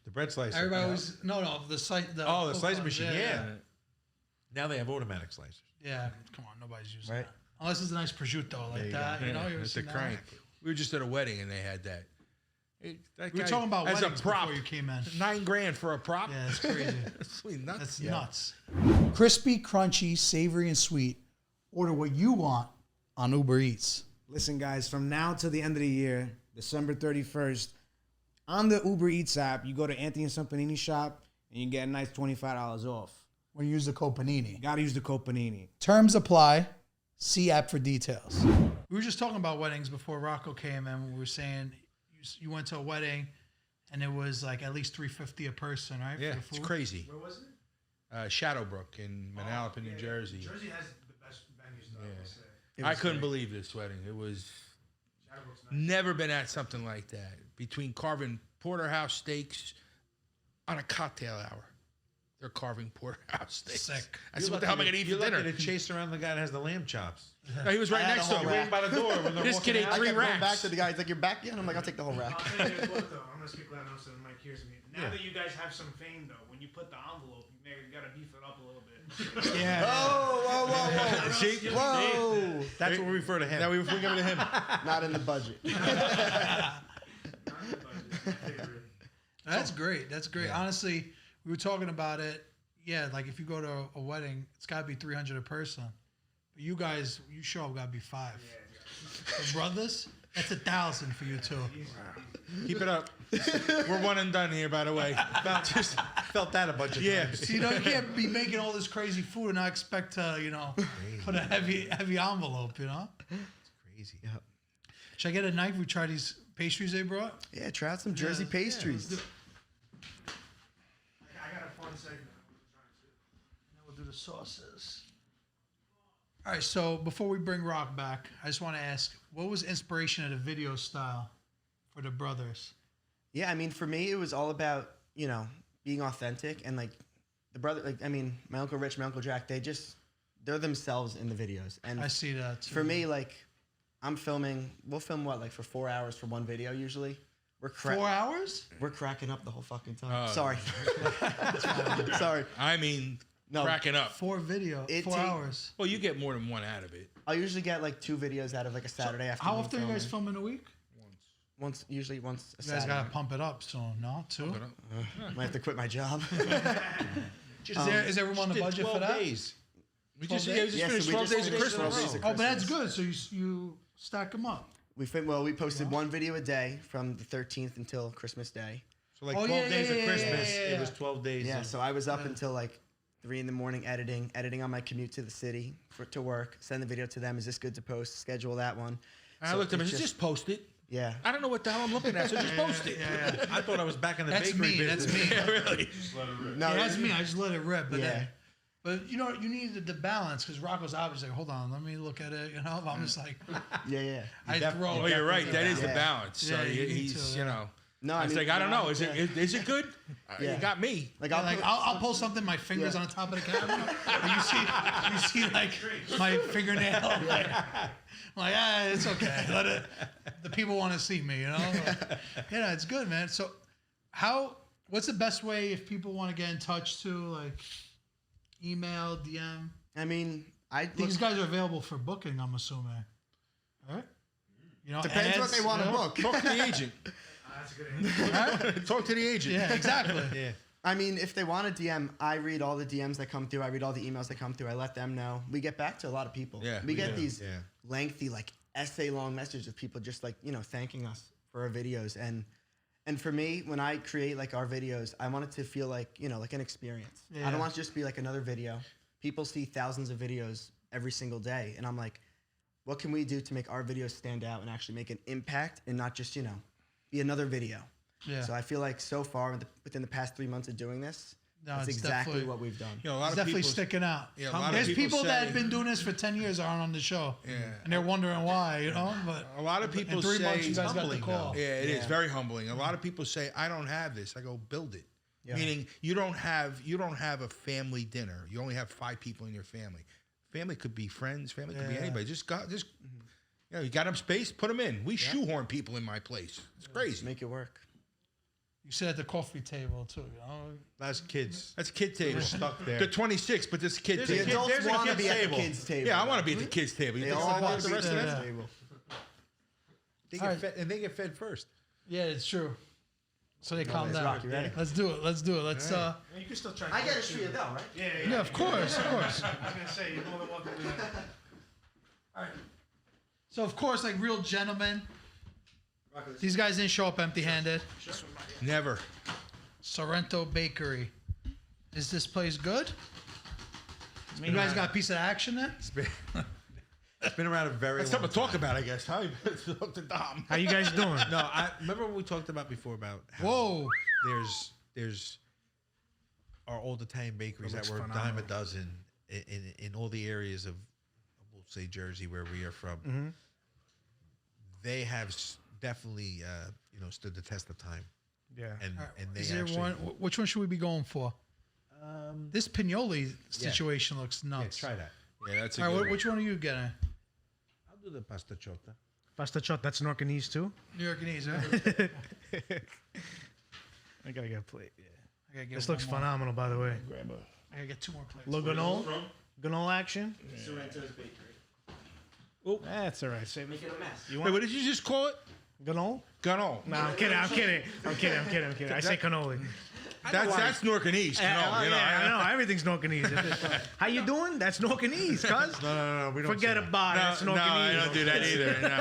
Speaker 3: The bread slicer.
Speaker 1: Everybody always, no, the slice.
Speaker 3: The slicing machine, yeah. Now they have automatic slicers.
Speaker 1: Yeah, come on, nobody's using
Speaker 11: Right.
Speaker 1: that. Unless it's a nice prosciutto like that, you know? You ever
Speaker 4: It's a
Speaker 1: seen that?
Speaker 4: crank. We were just at a wedding and they had that.
Speaker 1: We were talking about
Speaker 4: as
Speaker 1: weddings
Speaker 4: a prop.
Speaker 1: before you came in.
Speaker 4: $9,000 for a prop.
Speaker 1: Yeah, it's crazy.
Speaker 4: Sweet nuts.
Speaker 1: That's nuts. Crispy, crunchy, savory, and sweet. Order what you want on Uber Eats.
Speaker 2: Listen, guys, from now till the end of the year, December 31st, on the Uber Eats app, you go to Anthony and Son Panini shop and you get a nice $25 off.
Speaker 1: When you use the code Panini.
Speaker 2: You gotta use the code Panini.
Speaker 1: Terms apply. See app for details. We were just talking about weddings before Rocco came in. We were saying you went to a wedding and it was like at least $350 a person, right?
Speaker 4: Yeah,
Speaker 1: for the
Speaker 4: it's
Speaker 1: food?
Speaker 4: crazy.
Speaker 2: Where was it?
Speaker 4: Shadowbrook in Manalapan, New Jersey.
Speaker 2: Jersey has the best venues, though, I would say.
Speaker 4: I couldn't believe this wedding. It was never been at something like that. Between carving porterhouse steaks on a cocktail hour. They're carving porterhouse steaks.
Speaker 1: Sick.
Speaker 4: I said, what the hell am I going to eat for dinner?
Speaker 3: You're lucky to chase around the guy that has the lamb chops.
Speaker 4: No, he was right next to
Speaker 3: You're
Speaker 4: him.
Speaker 3: waiting by the door when they're
Speaker 4: This
Speaker 3: walking
Speaker 4: kid ate
Speaker 3: out.
Speaker 11: I
Speaker 4: 3
Speaker 11: kept going back
Speaker 4: racks.
Speaker 11: to the guy. He's like, "You're back yet?" I'm like, "I'll take the whole rack."
Speaker 2: I'll tell you guys what, though. I'm gonna speak loud enough so the mic hears me. Now that you guys have some fame, though, when you put the envelope, you maybe gotta beef it up a little bit.
Speaker 1: Yeah.
Speaker 11: Oh, whoa.
Speaker 4: See?
Speaker 11: Whoa.
Speaker 3: That's what we refer to him.
Speaker 4: Now we give it to him.
Speaker 11: Not in the budget.
Speaker 1: That's great. That's great. Honestly, we were talking about it. Yeah, like if you go to a wedding, it's got to be $300 a person. But you guys, you show up, got to be 5. The brothers, that's 1,000 for you two.
Speaker 4: Keep it up. We're one and done here, by the way.
Speaker 3: Just felt that a bunch of times.
Speaker 1: You know, you can't be making all this crazy food and not expect to, you know, put a heavy envelope, you know?
Speaker 3: It's crazy.
Speaker 11: Yep.
Speaker 1: Should I get a knife? We try these pastries they brought?
Speaker 11: Yeah, try out some Jersey pastries.
Speaker 2: I got a fun segment.
Speaker 1: Now we'll do the sauces. All right, so before we bring Rock back, I just want to ask, what was inspiration of the video style for the brothers?
Speaker 11: Yeah, I mean, for me, it was all about, you know, being authentic and like the brother, like, I mean, my Uncle Rich, my Uncle Jack, they're themselves in the videos. And
Speaker 1: I see that too.
Speaker 11: for me, like, we'll film what, like for 4 hours for one video usually.
Speaker 1: 4 hours?
Speaker 11: We're cracking up the whole fucking time.
Speaker 4: Oh.
Speaker 11: Sorry. Sorry.
Speaker 4: I mean,
Speaker 11: No.
Speaker 4: cracking up.
Speaker 1: 4 hours.
Speaker 4: Well, you get more than one out of it.
Speaker 11: I'll usually get like 2 videos out of like a Saturday afternoon.
Speaker 1: How often are you guys filming a week?
Speaker 11: Usually once a
Speaker 1: You guys
Speaker 11: Saturday.
Speaker 1: got to pump it up, so no, 2.
Speaker 11: Might have to quit my job.
Speaker 1: Is everyone on the budget for that?
Speaker 3: Days.
Speaker 4: We just,
Speaker 1: 12
Speaker 4: yeah, we just
Speaker 11: days?
Speaker 4: finished
Speaker 11: Yeah, so we
Speaker 4: 12
Speaker 11: just
Speaker 4: days of
Speaker 11: finished 12
Speaker 4: Christmas.
Speaker 11: days of
Speaker 1: Oh, but that's
Speaker 11: Christmas.
Speaker 1: good. So you stack them up.
Speaker 11: We posted one video a day from the 13th until Christmas Day.
Speaker 3: So like
Speaker 1: Oh,
Speaker 3: 12
Speaker 1: yeah,
Speaker 3: days
Speaker 1: yeah,
Speaker 3: of
Speaker 1: yeah,
Speaker 3: Christmas,
Speaker 1: yeah, yeah.
Speaker 3: it was 12 days.
Speaker 11: Yeah,
Speaker 3: of,
Speaker 11: so I was up until like 3 in the morning editing on my commute to the city to work, send the video to them. Is this good to post? Schedule that one.
Speaker 4: And I looked at him and said, just post it.
Speaker 11: Yeah.
Speaker 4: I don't know what the hell I'm looking at, so just post it.
Speaker 3: I thought I was back in the
Speaker 1: That's
Speaker 3: bakery
Speaker 1: me.
Speaker 3: business.
Speaker 1: That's me.
Speaker 4: Yeah, really.
Speaker 11: No,
Speaker 1: Yeah, that's me. I just let it rip. But
Speaker 11: Yeah.
Speaker 1: then, but you know, you needed the balance because Rocco's obviously like, hold on, let me look at it. You know, I'm just like,
Speaker 11: Yeah.
Speaker 1: I
Speaker 3: def-
Speaker 1: throw.
Speaker 4: Oh, you're right. That is the
Speaker 11: Yeah.
Speaker 4: balance. So
Speaker 1: Yeah, you need
Speaker 4: he's,
Speaker 1: to,
Speaker 4: you
Speaker 1: yeah.
Speaker 4: know.
Speaker 11: No,
Speaker 4: I was like, I don't know. Is
Speaker 11: yeah.
Speaker 4: it good?
Speaker 11: Yeah.
Speaker 4: You got me.
Speaker 11: Like
Speaker 1: Yeah,
Speaker 11: I'll
Speaker 1: like
Speaker 11: put-
Speaker 1: I'll pull something, my fingers
Speaker 11: Yeah.
Speaker 1: on the top of the camera, and you see like my fingernail. Like, I'm like, it's okay. Let it. The people want to see me, you know. Yeah, it's good, man. So, what's the best way if people want to get in touch too? Like, email, DM.
Speaker 11: I mean,
Speaker 1: These guys are available for booking. I'm assuming. All right. You know,
Speaker 11: depends what
Speaker 1: ads,
Speaker 11: they want to
Speaker 1: you know?
Speaker 11: book.
Speaker 4: Talk to the agent.
Speaker 2: That's a good answer.
Speaker 4: Talk to the agent.
Speaker 1: Yeah, exactly.
Speaker 3: Yeah.
Speaker 11: I mean, if they want a DM, I read all the DMs that come through. I read all the emails that come through. I let them know. We get back to a lot of people.
Speaker 4: Yeah,
Speaker 11: we get
Speaker 3: do.
Speaker 11: these
Speaker 3: Yeah.
Speaker 11: lengthy, like essay-long messages of people just like, you know, thanking us for our videos. And for me, when I create like our videos, I want it to feel like, you know, like an experience. I
Speaker 1: Yeah.
Speaker 11: don't want it to just be like another video. People see thousands of videos every single day, and I'm like, what can we do to make our videos stand out and actually make an impact and not just, you know, be another video?
Speaker 1: Yeah.
Speaker 11: So I feel like so far within the past 3 months of doing this,
Speaker 1: No,
Speaker 11: that's
Speaker 1: it's
Speaker 11: exactly
Speaker 1: definitely-
Speaker 11: what we've done.
Speaker 4: You know, a lot
Speaker 1: It's
Speaker 4: of
Speaker 1: definitely
Speaker 4: people
Speaker 1: sticking out.
Speaker 4: Yeah, a lot of
Speaker 1: There's people that
Speaker 4: say-
Speaker 1: have been doing this for 10 years aren't on the show.
Speaker 4: Yeah.
Speaker 1: And they're wondering why, you know? But
Speaker 4: A lot of people
Speaker 1: in 3 months,
Speaker 4: say
Speaker 1: you guys got the
Speaker 3: humbling,
Speaker 1: call.
Speaker 3: though.
Speaker 4: Yeah, it is very humbling. A lot of people say, I don't have this. I go, build it. Meaning you don't have a family dinner. You only have 5 people in your family. Family could be friends. Family could be anybody. You got them space, put them in. We shoehorn people in my place. It's crazy.
Speaker 11: Make it work.
Speaker 1: You sit at the coffee table too. You know?
Speaker 3: That's kids.
Speaker 4: That's kid table.
Speaker 3: We're stuck there.
Speaker 4: They're 26, but this kid
Speaker 3: There's
Speaker 4: table.
Speaker 3: a kid-
Speaker 11: Adults
Speaker 3: there's a
Speaker 11: want to
Speaker 3: kid's
Speaker 11: be at the
Speaker 3: table.
Speaker 11: kids' table.
Speaker 4: Yeah, I want to be at the kids' table. You
Speaker 11: They
Speaker 4: think
Speaker 11: all
Speaker 4: I want
Speaker 11: want
Speaker 4: the
Speaker 11: to be
Speaker 4: rest
Speaker 11: at
Speaker 4: of
Speaker 11: the
Speaker 4: that?
Speaker 11: kids' table.
Speaker 3: They
Speaker 1: All
Speaker 3: get
Speaker 1: right.
Speaker 3: fed, and they get fed first.
Speaker 1: Yeah, it's true. So they calm down.
Speaker 11: Rocky, ready?
Speaker 1: Let's do it. Let's do it. Let's
Speaker 2: You can still try.
Speaker 11: I get a treat Adele, right?
Speaker 1: Yeah, of course, of course.
Speaker 2: I was gonna say you're more than welcome to do that.
Speaker 1: All right. So of course, like real gentlemen, these guys didn't show up empty-handed.
Speaker 4: Never.
Speaker 1: Sorrento Bakery. Is this place good? You guys got a piece of action there?
Speaker 3: It's been around a very
Speaker 4: That's
Speaker 3: long
Speaker 4: something to talk about, I guess. How you talk to Dom?
Speaker 2: How you guys doing?
Speaker 3: No, I remember what we talked about before about how
Speaker 1: Whoa.
Speaker 3: there's our old Italian bakeries
Speaker 2: That
Speaker 3: that
Speaker 2: looks
Speaker 3: were a dime a dozen in all the areas of, we'll say Jersey, where we are from. They have definitely stood the test of time.
Speaker 2: Yeah.
Speaker 3: And they
Speaker 1: Is there
Speaker 3: actually
Speaker 1: one? Which one should we be going for? This Pignoli situation looks nuts.
Speaker 3: try that.
Speaker 4: Yeah, that's a
Speaker 1: All
Speaker 4: good
Speaker 1: right,
Speaker 4: one.
Speaker 1: which one are you getting?
Speaker 3: I'll do the pastacciota.
Speaker 2: Pastacciotto, that's Newarkanese too.
Speaker 1: Newarkanese, right?
Speaker 2: I gotta get a plate. Yeah.
Speaker 1: I gotta get
Speaker 2: This
Speaker 1: one
Speaker 2: looks
Speaker 1: more.
Speaker 2: phenomenal, by the way.
Speaker 1: I gotta get 2 more plates.
Speaker 2: Look, Ganol action.
Speaker 11: Sorrento's Bakery.
Speaker 2: Oh, that's all right. Save
Speaker 11: Make
Speaker 2: it.
Speaker 11: it a mess.
Speaker 2: You
Speaker 4: Wait,
Speaker 2: want
Speaker 4: what did you just call it?
Speaker 2: Ganol?
Speaker 4: Gano.
Speaker 2: No, I'm kidding. I'm kidding. I say cannoli.
Speaker 4: That's Newarkanese.
Speaker 2: I know. Everything's Newarkanese. How you doing? That's Newarkanese, cuz.
Speaker 3: No. We don't
Speaker 2: Forget
Speaker 3: say that.
Speaker 2: about it. It's
Speaker 4: No,
Speaker 2: Newarkanese.
Speaker 4: I don't do that either. No.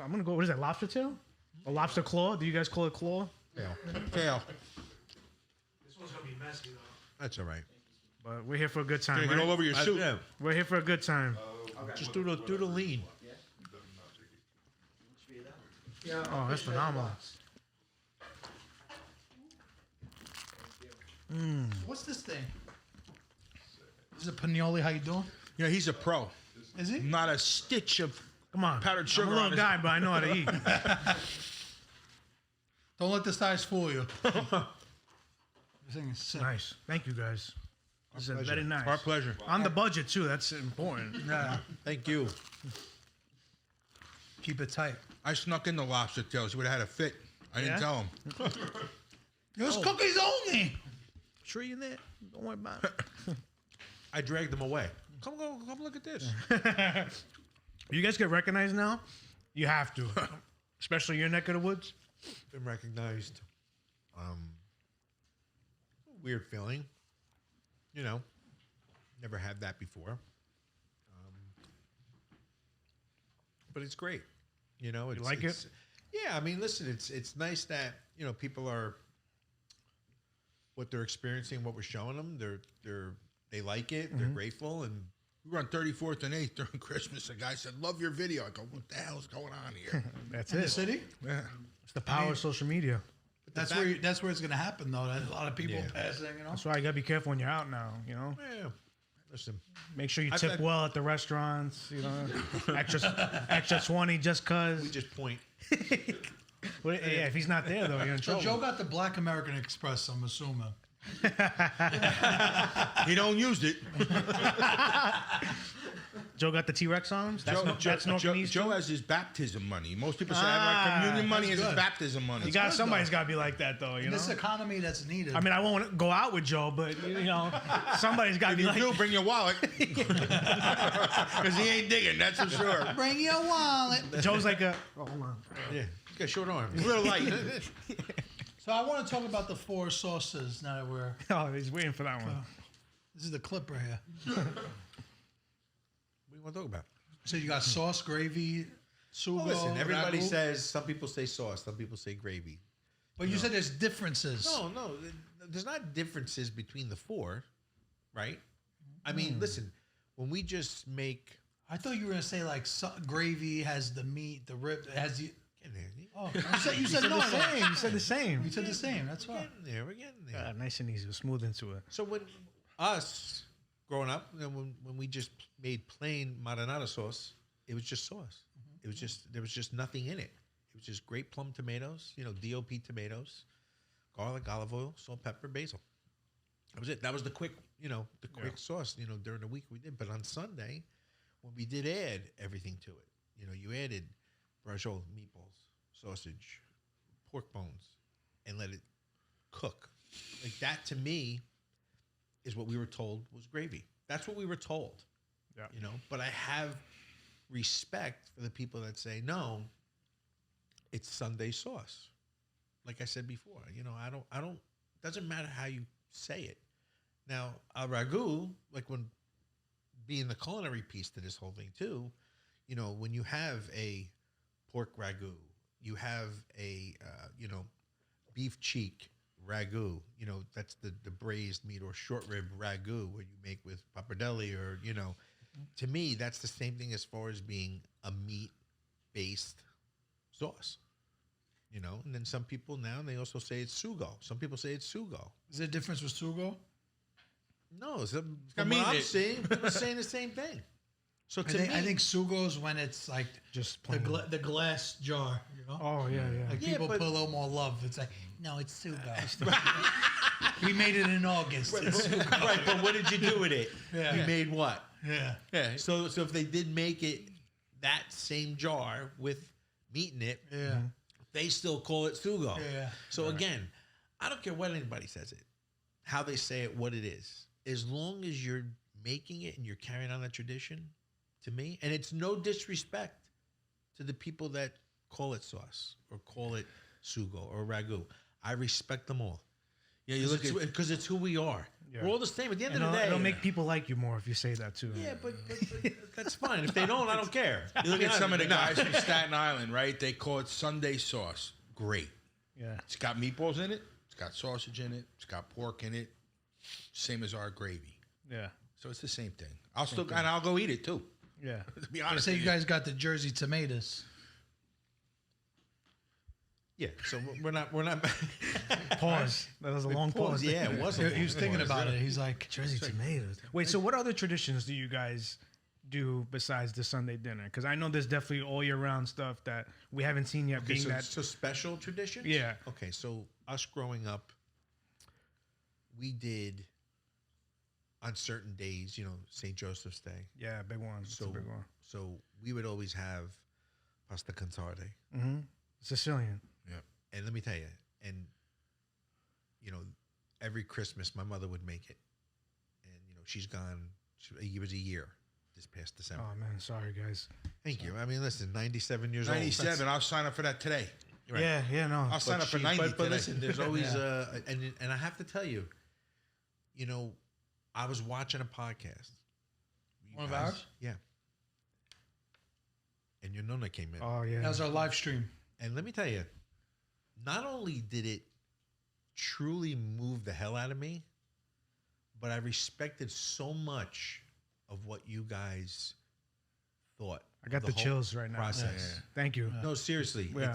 Speaker 2: I'm gonna go. What is that? Lobster tail? Or lobster claw? Do you guys call it claw?
Speaker 4: Kale.
Speaker 2: This one's gonna be messy though.
Speaker 3: That's all right.
Speaker 2: But we're here for a good
Speaker 4: Gonna
Speaker 2: time.
Speaker 4: get all
Speaker 2: Right?
Speaker 4: over your suit.
Speaker 3: Yeah.
Speaker 2: We're here for a good time.
Speaker 3: Just do the lean.
Speaker 2: Oh, that's phenomenal.
Speaker 1: What's this thing? This is a Pignoli. How you doing?
Speaker 4: You know, he's a pro.
Speaker 1: Is he?
Speaker 4: Not a stitch of
Speaker 2: Come on.
Speaker 4: powdered sugar
Speaker 2: I'm a
Speaker 4: on
Speaker 2: little
Speaker 4: his-
Speaker 2: guy, but I know how to eat.
Speaker 1: Don't let the size fool you. This thing is sick.
Speaker 2: Nice. Thank you guys. This is very nice.
Speaker 4: Our pleasure.
Speaker 2: On the budget too. That's important.
Speaker 1: Yeah.
Speaker 3: Thank you.
Speaker 1: Keep it tight.
Speaker 4: I snuck in the lobster tails. He would have had a fit. I didn't
Speaker 2: Yeah?
Speaker 4: tell him.
Speaker 1: There's cookies only.
Speaker 2: Sure you there? Don't worry about it.
Speaker 3: I dragged them away. Come look at this.
Speaker 2: You guys get recognized now? You have to. Especially your neck of the woods.
Speaker 3: Been recognized. Weird feeling. Never had that before. But it's great. It's,
Speaker 2: like it?
Speaker 3: it's, Yeah, I mean, listen, it's nice that people are what they're experiencing, what we're showing them. They like it. They're grateful, and
Speaker 4: We were on 34th and 8th during Christmas. A guy said, "Love your video." I go, "What the hell is going on here?"
Speaker 2: That's
Speaker 1: In the
Speaker 2: it.
Speaker 1: city.
Speaker 4: Yeah.
Speaker 2: It's the power of social media.
Speaker 1: That's where it's gonna happen though. That a lot of people passing.
Speaker 2: That's why you gotta be careful when you're out now.
Speaker 3: Yeah. Listen,
Speaker 2: Make sure you
Speaker 3: I've
Speaker 2: tip
Speaker 3: had-
Speaker 2: well at the restaurants. Extra 20 just cause.
Speaker 3: we just point.
Speaker 2: Well, yeah, if he's not there though, you're in
Speaker 1: So
Speaker 2: trouble.
Speaker 1: Joe got the Black American Express. I'm assuming.
Speaker 4: He don't use it.
Speaker 2: Joe got the T-Rex on him. That's Newarkanese
Speaker 4: Joe
Speaker 2: too?
Speaker 4: has his baptism money. Most people say my communion money is
Speaker 1: that's
Speaker 4: his
Speaker 1: good.
Speaker 4: baptism money.
Speaker 2: Somebody's got to be like that though.
Speaker 1: In this economy, that's needed.
Speaker 2: I mean, I won't go out with Joe, but somebody's got to
Speaker 4: If
Speaker 2: be
Speaker 4: you
Speaker 2: like.
Speaker 4: do, bring your wallet. Because he ain't digging, that's for sure.
Speaker 1: bring your wallet.
Speaker 2: Joe's like a. Oh, hold on.
Speaker 3: Yeah, you got short arms.
Speaker 4: A little light.
Speaker 1: So I want to talk about the 4 sauces now that we're.
Speaker 2: Oh, he's waiting for that one.
Speaker 1: This is the clipper here.
Speaker 3: What do you want to talk about?
Speaker 1: So you got sauce, gravy, sugo.
Speaker 3: Well, listen, everybody
Speaker 1: ragu.
Speaker 3: says, some people say sauce, some people say gravy.
Speaker 1: But you said there's differences.
Speaker 3: No, there's not differences between the 4, right? I mean, listen, when we just make...
Speaker 1: I thought you were gonna say like gravy has the meat, the rib has the.
Speaker 3: Get in there.
Speaker 1: Oh, you said no.
Speaker 2: the same. You said the same.
Speaker 1: You said the same. That's
Speaker 3: We're
Speaker 1: why.
Speaker 3: getting there. We're getting there.
Speaker 2: Nice and easy. Smooth into it.
Speaker 3: So when us growing up, when we just made plain marinara sauce, it was just sauce. It was just there was just nothing in it. It was just great plum tomatoes, DOP tomatoes, garlic, olive oil, salt, pepper, basil. That was it. That was the quick, quick sauce, during the week we did. But on Sunday, when we did add everything to it, you added prosciutto, meatballs, sausage, pork bones, and let it cook. Like that to me is what we were told was gravy. That's what we were told.
Speaker 2: Yeah.
Speaker 3: But I have respect for the people that say, no, it's Sunday sauce. Like I said before, I don't, doesn't matter how you say it. Now, a ragu, like when being the culinary piece to this whole thing too, when you have a pork ragu, you have a, beef cheek ragu, that's the braised meat, or short rib ragu, where you make with pappardelle, or, to me, that's the same thing as far as being a meat-based sauce. And then some people now, they also say it's sugo. Some people say it's sugo.
Speaker 1: Is there a difference with sugo?
Speaker 3: No, from what I'm seeing, people are saying the same thing. So
Speaker 1: I think sugo is when it's like
Speaker 2: Just
Speaker 1: the glass jar,
Speaker 2: Oh yeah.
Speaker 1: Like
Speaker 3: Yeah,
Speaker 1: people
Speaker 3: but-
Speaker 1: put a little more love. It's like, no, it's sugo. We made it in August. It's sugo.
Speaker 3: Right, but what did you do with it?
Speaker 1: Yeah.
Speaker 3: You made what?
Speaker 1: Yeah.
Speaker 4: Yeah.
Speaker 3: So if they did make it that same jar with meat in it,
Speaker 1: Yeah.
Speaker 3: they still call it sugo.
Speaker 1: Yeah.
Speaker 3: So again, I don't care what anybody says it, how they say it, what it is. As long as you're making it and you're carrying on that tradition, to me, and it's no disrespect to the people that call it sauce or call it sugo or ragu. I respect them all.
Speaker 4: Yeah, you look at
Speaker 3: because it's who we are.
Speaker 2: Yeah.
Speaker 3: We're all the same. At the end
Speaker 2: And
Speaker 3: of the day,
Speaker 2: it'll make people like you more if you say that too.
Speaker 3: yeah, but that's fine. If they don't, I don't care.
Speaker 4: you look at some of the guys from Staten Island, right? They call it Sunday sauce. Great.
Speaker 2: Yeah.
Speaker 4: It's got meatballs in it. It's got sausage in it. It's got pork in it. Same as our gravy.
Speaker 2: Yeah.
Speaker 4: So it's the same thing. I'll go eat it too.
Speaker 2: Yeah.
Speaker 4: To be
Speaker 1: I
Speaker 4: honest,
Speaker 1: say
Speaker 4: with
Speaker 1: you guys got the Jersey tomatoes.
Speaker 3: Yeah, so we're not.
Speaker 2: Pause. That was a long pause.
Speaker 3: Yeah, it was.
Speaker 1: He was thinking about it. He's like,
Speaker 2: Jersey tomatoes. Wait, so what other traditions do you guys do besides the Sunday dinner? Because I know there's definitely all year round stuff that we haven't seen yet.
Speaker 3: Okay,
Speaker 2: being that
Speaker 3: so special traditions.
Speaker 2: Yeah.
Speaker 3: Okay, so us growing up, we did on certain days. St. Joseph's Day.
Speaker 2: yeah, big one. It's a big one.
Speaker 3: So we would always have pasta cansarde.
Speaker 2: Mm-hmm. Sicilian.
Speaker 3: And let me tell you, every Christmas my mother would make it, and she's gone. It was a year this past December.
Speaker 2: Oh man, sorry guys.
Speaker 3: Thank you. I mean, listen, 97 years old.
Speaker 4: 97. I'll sign up for that today.
Speaker 3: Right.
Speaker 2: Yeah, no.
Speaker 4: I'll sign up for 90
Speaker 3: But
Speaker 4: today.
Speaker 3: listen, there's always and I have to tell you, I was watching a podcast.
Speaker 1: One of ours?
Speaker 3: Yeah. And your nonna came in.
Speaker 2: Oh yeah.
Speaker 1: that was our live stream.
Speaker 3: And let me tell you, not only did it truly move the hell out of me, but I respected so much of what you guys thought.
Speaker 2: I got
Speaker 3: of
Speaker 2: the
Speaker 3: whole
Speaker 2: chills right now.
Speaker 3: process.
Speaker 2: Yeah. Thank you.
Speaker 3: No, seriously.
Speaker 2: Yeah.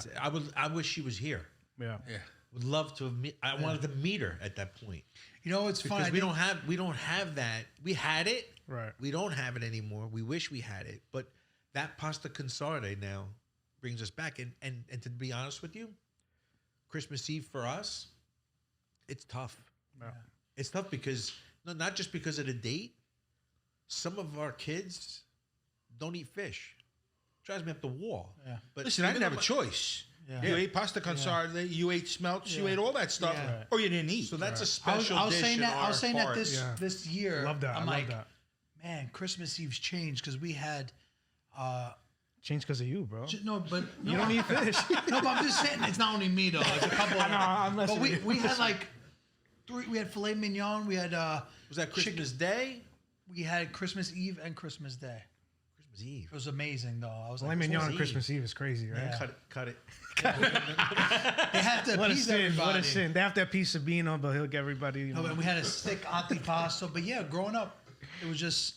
Speaker 3: I wish she was here.
Speaker 2: Yeah.
Speaker 4: Yeah.
Speaker 3: Would love to have I wanted to meet her at that point.
Speaker 1: You know, it's funny.
Speaker 3: Because we don't have that. We had it.
Speaker 2: Right.
Speaker 3: We don't have it anymore. We wish we had it. But that pasta cansarde now brings us back. And to be honest with you, Christmas Eve for us, it's tough.
Speaker 2: Yeah.
Speaker 3: It's tough because not just because of the date. Some of our kids don't eat fish. Drives me up the wall.
Speaker 1: Yeah.
Speaker 3: But
Speaker 4: Listen, I
Speaker 3: even
Speaker 4: didn't have a
Speaker 3: though
Speaker 4: choice.
Speaker 1: Yeah.
Speaker 4: You ate pasta cansarde, you ate smelts, you
Speaker 1: Yeah.
Speaker 4: ate all that stuff,
Speaker 1: Yeah.
Speaker 4: or you didn't eat.
Speaker 3: So that's a
Speaker 1: I was
Speaker 3: special dish
Speaker 1: saying
Speaker 3: in
Speaker 1: that. I
Speaker 3: our
Speaker 1: was saying that
Speaker 3: part.
Speaker 1: this year.
Speaker 2: Love that.
Speaker 1: I'm
Speaker 2: I
Speaker 1: like,
Speaker 2: love that.
Speaker 1: man, Christmas Eve's changed because we had.
Speaker 2: Changed because of you, bro.
Speaker 1: No, but
Speaker 2: You don't eat fish.
Speaker 1: No, but I'm just saying it's not only me though. It's a couple.
Speaker 2: I know, I'm
Speaker 1: but
Speaker 2: messing with you.
Speaker 1: we had like three. We had filet mignon. We had
Speaker 3: Was that Christmas Day?
Speaker 1: we had Christmas Eve and Christmas Day.
Speaker 3: Christmas Eve.
Speaker 1: It was amazing though. I was
Speaker 2: Filet
Speaker 1: like,
Speaker 2: mignon on
Speaker 3: Eve.
Speaker 2: Christmas Eve is crazy, right?
Speaker 1: Yeah.
Speaker 3: Cut it.
Speaker 1: they have to
Speaker 2: What a
Speaker 1: appease
Speaker 2: sin!
Speaker 1: everybody.
Speaker 2: What a sin! They have that piece of bean on, but he'll get everybody. You
Speaker 1: No,
Speaker 2: know.
Speaker 1: but we had a thick antipasto. But yeah, growing up, it was just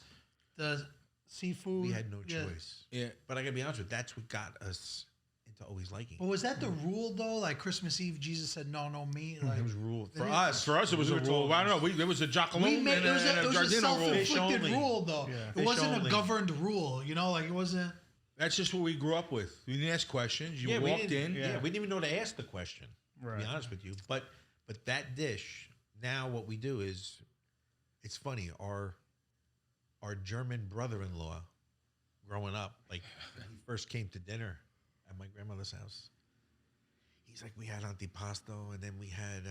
Speaker 1: the seafood.
Speaker 3: We had no
Speaker 1: Yeah.
Speaker 3: choice.
Speaker 4: Yeah.
Speaker 3: But I gotta be honest with you, that's what got us into always liking.
Speaker 1: But was that the rule though? Like Christmas Eve, Jesus said, "No, no meat." Like
Speaker 3: It was rule
Speaker 4: For us, it was
Speaker 3: we
Speaker 4: a
Speaker 3: were
Speaker 4: rule.
Speaker 3: told-
Speaker 4: I don't know. It was a
Speaker 1: we
Speaker 4: Giacalone
Speaker 1: made,
Speaker 4: and
Speaker 1: it was a
Speaker 4: Giardino rule.
Speaker 1: self-inflicted
Speaker 3: Fish only.
Speaker 1: rule though.
Speaker 2: Yeah.
Speaker 1: It
Speaker 3: Fish
Speaker 1: wasn't
Speaker 3: only.
Speaker 1: a governed rule. Like it wasn't.
Speaker 4: That's just what we grew up with. We didn't ask questions. You walked in.
Speaker 3: Yeah, we didn't even know to ask the question.
Speaker 2: Right.
Speaker 3: To be honest with you, but that dish now, what we do is, it's funny. Our German brother-in-law, growing up, like when he first came to dinner at my grandmother's house, he's like, we had antipasto, and then we had,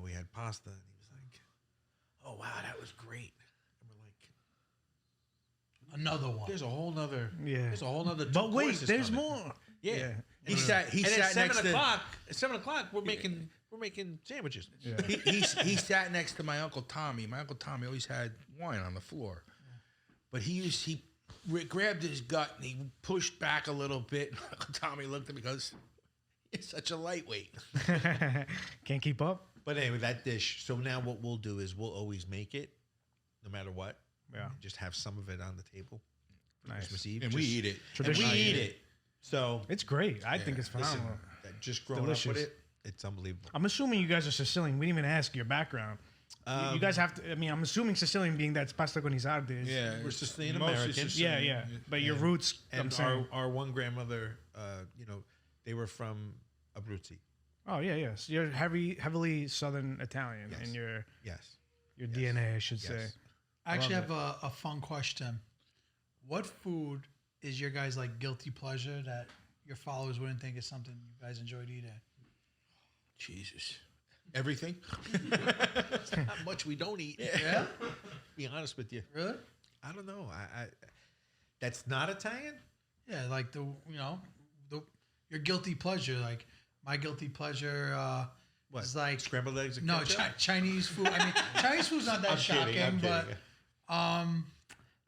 Speaker 3: we had pasta, and he was like, oh wow, that was great. And we're like,
Speaker 1: Another one.
Speaker 3: there's a whole nother,
Speaker 2: Yeah.
Speaker 3: there's a whole nother.
Speaker 2: But wait,
Speaker 3: courses
Speaker 2: there's
Speaker 3: coming.
Speaker 2: more.
Speaker 3: Yeah.
Speaker 4: He sat
Speaker 3: And at
Speaker 4: next
Speaker 3: 7
Speaker 4: to
Speaker 3: o'clock. At 7 o'clock, we're making sandwiches.
Speaker 2: Yeah.
Speaker 4: he sat next to my Uncle Tommy. My Uncle Tommy always had wine on the floor. But he grabbed his gut and he pushed back a little bit. Uncle Tommy looked at me and goes, "You're such a lightweight."
Speaker 2: Can't keep up.
Speaker 3: But anyway, that dish. So now what we'll do is we'll always make it, no matter what.
Speaker 2: Yeah.
Speaker 3: And just have some of it on the table. For
Speaker 2: Nice.
Speaker 3: Christmas Eve.
Speaker 4: And we eat it.
Speaker 3: And we
Speaker 2: Traditional.
Speaker 3: eat it. So
Speaker 2: It's great. I think it's
Speaker 3: listen,
Speaker 2: phenomenal.
Speaker 3: just growing up
Speaker 2: Delicious.
Speaker 3: with it, it's unbelievable.
Speaker 2: I'm assuming you guys are Sicilian. We didn't even ask your background. You guys have to. I mean, I'm assuming Sicilian, being that's pasta con isardes.
Speaker 4: Yeah,
Speaker 3: We're Sicilian
Speaker 4: mostly
Speaker 3: American.
Speaker 4: Sicilian.
Speaker 2: Yeah. But your roots. I'm
Speaker 3: And
Speaker 2: saying.
Speaker 3: our one grandmother, they were from Abruzzi.
Speaker 2: Oh yeah. So you're heavily Southern Italian
Speaker 3: Yes.
Speaker 2: in your
Speaker 3: Yes.
Speaker 2: DNA, I should say.
Speaker 3: Yes.
Speaker 1: I actually
Speaker 2: love
Speaker 1: have a fun question. What food is your guys' like guilty pleasure that your followers wouldn't think is something you guys enjoyed eating?
Speaker 4: Jesus. Everything?
Speaker 3: Not much we don't eat.
Speaker 1: Yeah?
Speaker 3: Be honest with you.
Speaker 1: Really?
Speaker 3: I don't know. I that's not Italian?
Speaker 1: Yeah, like your guilty pleasure. Like my guilty pleasure
Speaker 3: What?
Speaker 1: is like
Speaker 3: Scrambled eggs and
Speaker 1: no
Speaker 3: ketchup?
Speaker 1: Chinese food. I mean, Chinese food's not that
Speaker 3: I'm
Speaker 1: shocking,
Speaker 3: kidding, I'm
Speaker 1: but
Speaker 3: kidding.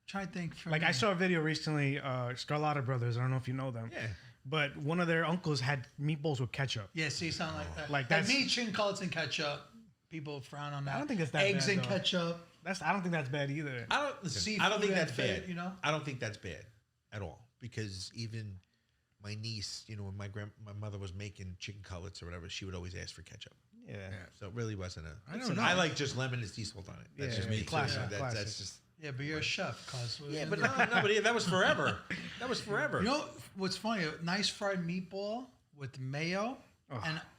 Speaker 1: trying to think. For
Speaker 2: Like
Speaker 1: me.
Speaker 2: I saw a video recently, Scarlata Brothers. I don't know if you know them.
Speaker 3: Yeah.
Speaker 2: But one of their uncles had meatballs with ketchup.
Speaker 1: Yeah, see, sound like that.
Speaker 2: Like
Speaker 1: Like
Speaker 2: that's-
Speaker 1: me, chicken cutlets and ketchup. People frown on that.
Speaker 2: I don't think it's that
Speaker 1: eggs
Speaker 2: bad,
Speaker 1: and
Speaker 2: though.
Speaker 1: ketchup.
Speaker 2: I don't think that's bad either.
Speaker 3: I don't listen, I
Speaker 1: Seafood
Speaker 3: don't think
Speaker 1: and
Speaker 3: that's
Speaker 1: fit,
Speaker 3: bad.
Speaker 1: you know?
Speaker 3: I don't think that's bad at all. Because even my niece, when my mother was making chicken cutlets or whatever, she would always ask for ketchup.
Speaker 2: Yeah.
Speaker 3: So it really wasn't
Speaker 4: I don't know.
Speaker 3: I like just lemon and sea salt on it. That's
Speaker 2: Yeah,
Speaker 3: just me. too.
Speaker 2: classic,
Speaker 3: That's
Speaker 2: classic.
Speaker 3: just
Speaker 1: Yeah, but you're a chef, cause
Speaker 3: yeah, but that was forever. That was forever.
Speaker 1: You know what's funny? A nice fried meatball with mayo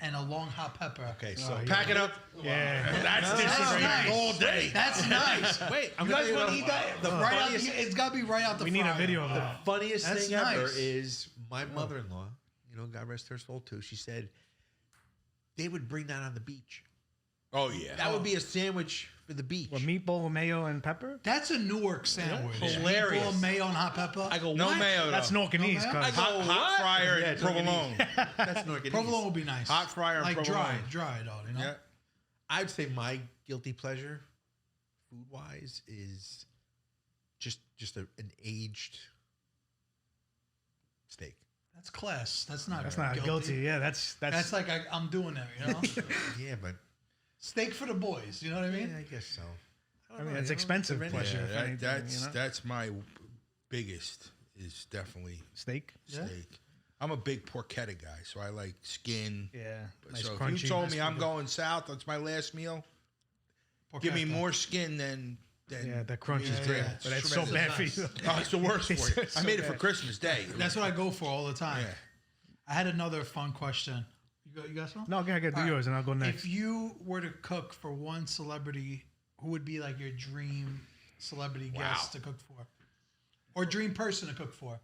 Speaker 1: and a long hot pepper.
Speaker 3: Okay, so
Speaker 4: Pack it up.
Speaker 2: Yeah.
Speaker 4: That's
Speaker 1: That's nice.
Speaker 4: all day.
Speaker 1: That's nice.
Speaker 3: wait,
Speaker 1: You guys want to eat that?
Speaker 3: The
Speaker 1: Right out
Speaker 3: funniest,
Speaker 1: it's got to be right out the
Speaker 2: We need a
Speaker 1: fryer.
Speaker 2: video of that.
Speaker 3: funniest
Speaker 1: That's
Speaker 3: thing ever
Speaker 1: nice.
Speaker 3: is my mother-in-law. God rest her soul too. She said they would bring that on the beach.
Speaker 4: Oh, yeah.
Speaker 3: That would be a sandwich for the beach.
Speaker 2: What, meatball with mayo and pepper?
Speaker 1: That's a Newark sandwich.
Speaker 3: Hilarious.
Speaker 1: Meatball, mayo, and hot pepper.
Speaker 3: I go,
Speaker 4: No
Speaker 3: what?
Speaker 4: mayo,
Speaker 2: That's
Speaker 4: though.
Speaker 2: Newarkanese,
Speaker 1: No,
Speaker 2: cuz.
Speaker 3: I go,
Speaker 4: Hot fryer
Speaker 3: Yeah,
Speaker 4: and
Speaker 3: it's
Speaker 4: provolone.
Speaker 3: That's Newarkanese.
Speaker 1: Provolone would be nice.
Speaker 4: Hot fryer and
Speaker 1: like
Speaker 4: provolone.
Speaker 1: dry though. You know.
Speaker 4: Yeah.
Speaker 3: I'd say my guilty pleasure, food-wise, is just an aged steak.
Speaker 1: That's class. That's not.
Speaker 2: That's not guilty. Yeah, that's
Speaker 1: That's like I'm doing it. You know.
Speaker 3: Yeah, but
Speaker 1: Steak for the boys. You know what I mean?
Speaker 3: yeah, I guess so.
Speaker 2: I mean, it's expensive pleasure.
Speaker 4: Yeah,
Speaker 2: if anything,
Speaker 4: that's
Speaker 2: you know?
Speaker 4: that's my biggest is definitely
Speaker 2: Steak.
Speaker 1: Yeah.
Speaker 4: steak. I'm a big porchetta guy, so I like skin.
Speaker 2: Yeah. Nice
Speaker 4: So if
Speaker 2: crunchy.
Speaker 4: you told
Speaker 2: nice
Speaker 4: me I'm
Speaker 2: crunchy.
Speaker 4: going south, that's my last meal. Give me
Speaker 1: Porchetta.
Speaker 4: more skin than
Speaker 2: Yeah, that crunch is
Speaker 1: Yeah,
Speaker 2: great,
Speaker 1: yeah,
Speaker 2: but
Speaker 1: it's
Speaker 2: it's so bad for
Speaker 1: tremendous.
Speaker 2: you.
Speaker 4: Oh, it's the worst for you.
Speaker 2: It's
Speaker 4: I
Speaker 2: so
Speaker 4: made it for
Speaker 2: bad.
Speaker 4: Christmas Day.
Speaker 1: That's what I go for all the time.
Speaker 4: Yeah.
Speaker 1: I had another fun question. You got some?
Speaker 2: No, okay, I got to do
Speaker 1: All right.
Speaker 2: yours, and I'll go next.
Speaker 1: If you were to cook for one celebrity, who would be like your dream celebrity guest to cook for, or dream person to cook for,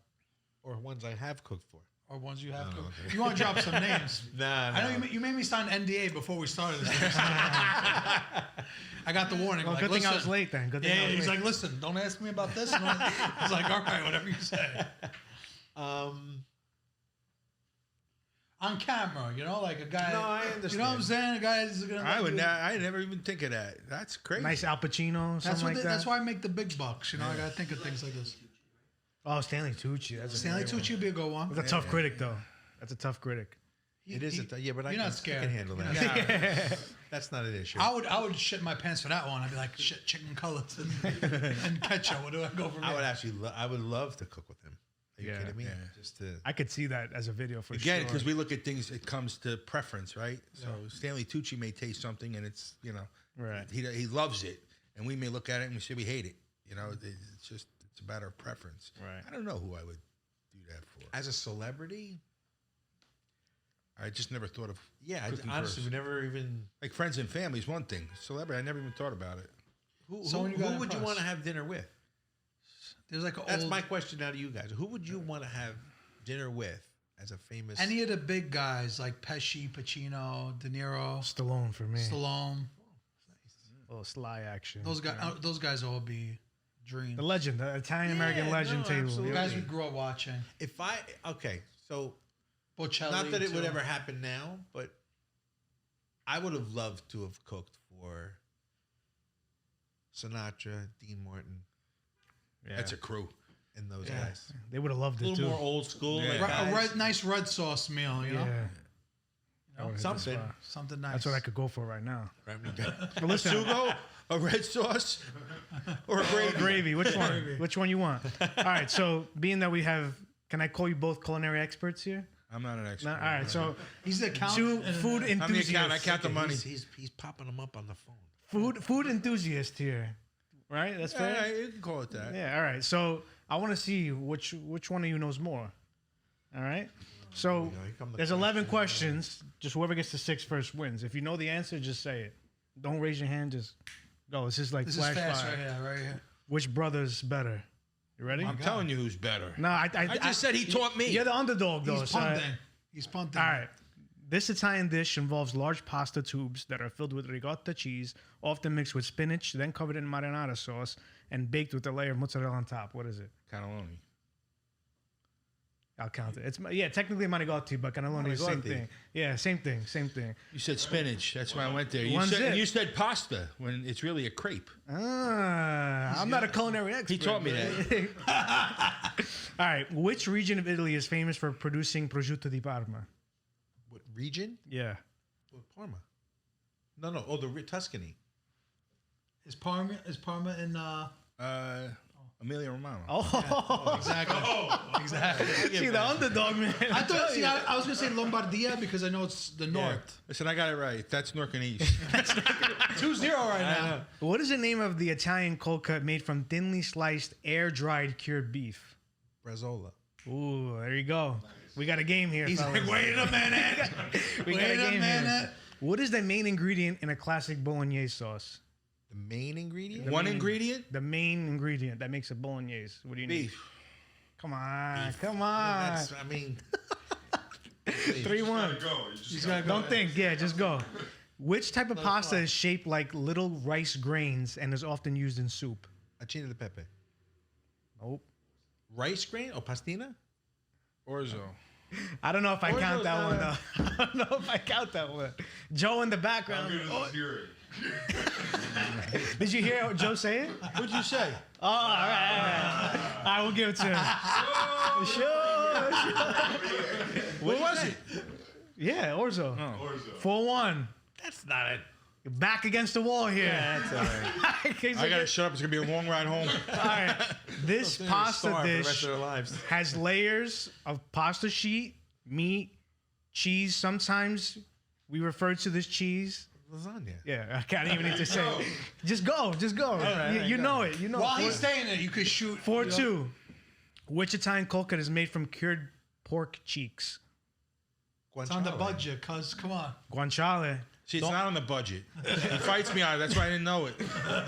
Speaker 3: Or ones I have cooked for.
Speaker 1: or ones you have cooked? You want to drop some names?
Speaker 3: Nah,
Speaker 1: I know you made me sign an NDA before we started this. I got the warning.
Speaker 2: Well,
Speaker 1: like,
Speaker 2: good thing I
Speaker 1: listen.
Speaker 2: was late then. Good thing I
Speaker 1: Yeah,
Speaker 2: was
Speaker 1: he's
Speaker 2: late.
Speaker 1: like, listen, don't ask me about this. He's like, all right, whatever you say. On camera, like a guy.
Speaker 3: No, I
Speaker 1: You know what I'm
Speaker 3: understand.
Speaker 1: saying? A guy is gonna.
Speaker 4: I would. I never even think of that. That's crazy.
Speaker 2: Nice Al Pacino, something like that.
Speaker 1: That's why I make the big bucks. I gotta think of things like this.
Speaker 2: Oh, Stanley Tucci. That's a
Speaker 1: Stanley
Speaker 2: great one.
Speaker 1: Tucci would be a good one.
Speaker 2: That's a tough critic, though. That's a tough critic.
Speaker 3: It is yeah, but I
Speaker 1: you're
Speaker 3: can,
Speaker 1: not scared.
Speaker 3: I can handle
Speaker 1: You're
Speaker 3: that.
Speaker 1: not
Speaker 3: That's not an issue.
Speaker 1: I would shit my pants for that one. I'd be like, shit, chicken cutlets and ketchup. What do I go for?
Speaker 3: I would actually. I would love to cook with him. Are you
Speaker 2: Yeah.
Speaker 3: kidding me?
Speaker 4: Yeah.
Speaker 3: Just to.
Speaker 2: I could see that as a video for
Speaker 4: Again,
Speaker 2: sure.
Speaker 4: because we look at things, it comes to preference, right? So Stanley Tucci may taste something, and it's
Speaker 2: Right.
Speaker 4: he loves it, and we may look at it and we say we hate it. It's a matter of preference.
Speaker 2: Right.
Speaker 4: I don't know who I would that for?
Speaker 3: As a celebrity,
Speaker 4: I just never thought of.
Speaker 3: yeah,
Speaker 4: cooking
Speaker 3: honestly,
Speaker 4: first.
Speaker 3: we never even.
Speaker 4: Like friends and family is one thing. Celebrity, I never even thought about it.
Speaker 3: Who,
Speaker 1: So when you got
Speaker 3: would you
Speaker 1: impressed?
Speaker 3: want to have dinner with?
Speaker 1: There's like an
Speaker 3: That's
Speaker 1: old,
Speaker 3: my question now to you guys. Who would you want to have dinner with as a famous?
Speaker 1: any of the big guys like Pesci, Pacino, De Niro,
Speaker 2: Stallone for me.
Speaker 1: Stallone.
Speaker 2: A little sly action.
Speaker 1: Those guys all be dreams.
Speaker 2: The legend, the Italian American
Speaker 3: Yeah,
Speaker 2: legend
Speaker 3: no,
Speaker 2: table.
Speaker 3: absolutely.
Speaker 1: The guys we grew up watching.
Speaker 3: If I so
Speaker 1: Bocelli.
Speaker 3: not that it would
Speaker 1: too.
Speaker 3: ever happen now, but I would have loved to have cooked for Sinatra, Dean Martin,
Speaker 2: Yeah.
Speaker 4: That's a crew.
Speaker 3: and those
Speaker 1: Yeah.
Speaker 3: guys.
Speaker 2: They would have loved
Speaker 3: A
Speaker 2: it
Speaker 3: little
Speaker 2: too.
Speaker 3: more old school.
Speaker 4: Yeah.
Speaker 3: Like
Speaker 1: A
Speaker 3: guys.
Speaker 1: nice red sauce meal, you know?
Speaker 2: Yeah.
Speaker 1: You know,
Speaker 3: Something.
Speaker 1: something nice.
Speaker 2: That's what I could go for right now.
Speaker 3: Right, we
Speaker 2: But listen,
Speaker 4: Sugo, a red sauce, or a gravy.
Speaker 2: gravy. Which one? Which one you want? All right. So being that we have, can I call you both culinary experts here?
Speaker 4: I'm not an expert.
Speaker 2: No, all right. So
Speaker 1: He's the accountant.
Speaker 2: two food
Speaker 4: I'm the accountant. I
Speaker 2: enthusiasts.
Speaker 4: count the money.
Speaker 3: He's popping them up on the phone.
Speaker 2: Food enthusiast here, right? That's fair.
Speaker 4: Yeah, you can call it that.
Speaker 2: Yeah. All right. So I want to see which one of you knows more. All right. So
Speaker 3: here come the
Speaker 2: there's 11 questions. Just whoever gets to 6 first wins. If you know the answer, just say it. Don't raise your hand. Just go. This is like
Speaker 1: This is
Speaker 2: flash
Speaker 1: fast
Speaker 2: fire.
Speaker 1: right here.
Speaker 2: Which brother's better? You ready?
Speaker 4: I'm telling you who's better.
Speaker 2: No,
Speaker 4: I just said he taught me.
Speaker 2: You're the underdog, though.
Speaker 1: He's
Speaker 2: so
Speaker 1: punting. He's punting.
Speaker 2: all right. This Italian dish involves large pasta tubes that are filled with ricotta cheese, often mixed with spinach, then covered in marinara sauce, and baked with a layer of mozzarella on top. What is it?
Speaker 4: Cannelloni.
Speaker 2: I'll count it. It's technically manigotti, but cannelloni is the same
Speaker 3: Manigotti.
Speaker 2: thing. Yeah, same thing.
Speaker 4: You said spinach. That's why I went there.
Speaker 2: One's it.
Speaker 4: You said pasta when it's really a crepe.
Speaker 2: I'm not a culinary expert.
Speaker 4: He taught me that.
Speaker 2: All right. Which region of Italy is famous for producing prosciutto di Parma?
Speaker 3: What region?
Speaker 2: Yeah.
Speaker 3: What, Parma. No. Oh, the Tuscany.
Speaker 1: Is Parma in
Speaker 4: Emilia Romano.
Speaker 2: Oh,
Speaker 1: exactly. Exactly.
Speaker 2: see the underdog, man.
Speaker 1: I thought I was gonna say Lombardia because I know it's the north.
Speaker 4: Listen, I got it right. That's Newarkanese.
Speaker 1: 2-0 right now.
Speaker 2: What is the name of the Italian cold cut made from thinly sliced, air-dried cured beef?
Speaker 3: Brazzola.
Speaker 2: Ooh, there you go. We got a game here.
Speaker 1: He's
Speaker 2: fellas.
Speaker 1: like, wait a minute.
Speaker 2: We got a
Speaker 1: Wait a
Speaker 2: game
Speaker 1: minute.
Speaker 2: here. What is the main ingredient in a classic bolognese sauce?
Speaker 3: The main ingredient?
Speaker 4: One ingredient?
Speaker 2: The main ingredient that makes a bolognese. What do you need?
Speaker 4: Beef.
Speaker 2: Come on, come
Speaker 3: Yeah,
Speaker 2: on.
Speaker 3: that's, I mean,
Speaker 2: 3-1.
Speaker 10: Go. You just
Speaker 1: He's
Speaker 10: gotta
Speaker 1: gotta
Speaker 2: Don't think. Yeah, just go. Which type of pasta is shaped like little rice grains and is often used in soup?
Speaker 3: acina de pepe.
Speaker 2: Nope.
Speaker 3: Rice grain or pastina?
Speaker 4: Orzo.
Speaker 2: I don't know if I
Speaker 3: Orzo's
Speaker 2: count that
Speaker 3: not
Speaker 2: one
Speaker 3: a-
Speaker 2: though. I don't know if I count that one. Joe in the
Speaker 10: How
Speaker 2: background.
Speaker 10: good is
Speaker 2: Oh,
Speaker 10: this hearing?
Speaker 2: did you hear Joe say it?
Speaker 4: What'd you say?
Speaker 2: Oh, all right. I will give it to him. Sure.
Speaker 4: What was it?
Speaker 2: Yeah, Orzo.
Speaker 10: Orzo.
Speaker 2: 4-1.
Speaker 3: That's not it.
Speaker 2: You're back against the wall here.
Speaker 3: That's all right.
Speaker 4: I gotta shut up. It's gonna be a long ride home.
Speaker 2: All right. This pasta
Speaker 3: For the rest
Speaker 2: dish
Speaker 3: of their lives.
Speaker 2: has layers of pasta sheet, meat, cheese. Sometimes we refer to this cheese.
Speaker 3: Lasagna.
Speaker 2: Yeah, I can't even need to say it. Just go. You know it. You know
Speaker 1: While
Speaker 2: it.
Speaker 1: he's saying it, you could shoot
Speaker 2: 4-2. Which Italian cold cut is made from cured pork cheeks?
Speaker 1: It's on the budget, cuz come on.
Speaker 2: Guanciale.
Speaker 4: See, it's not on the budget. He fights me on it. That's why I didn't know it.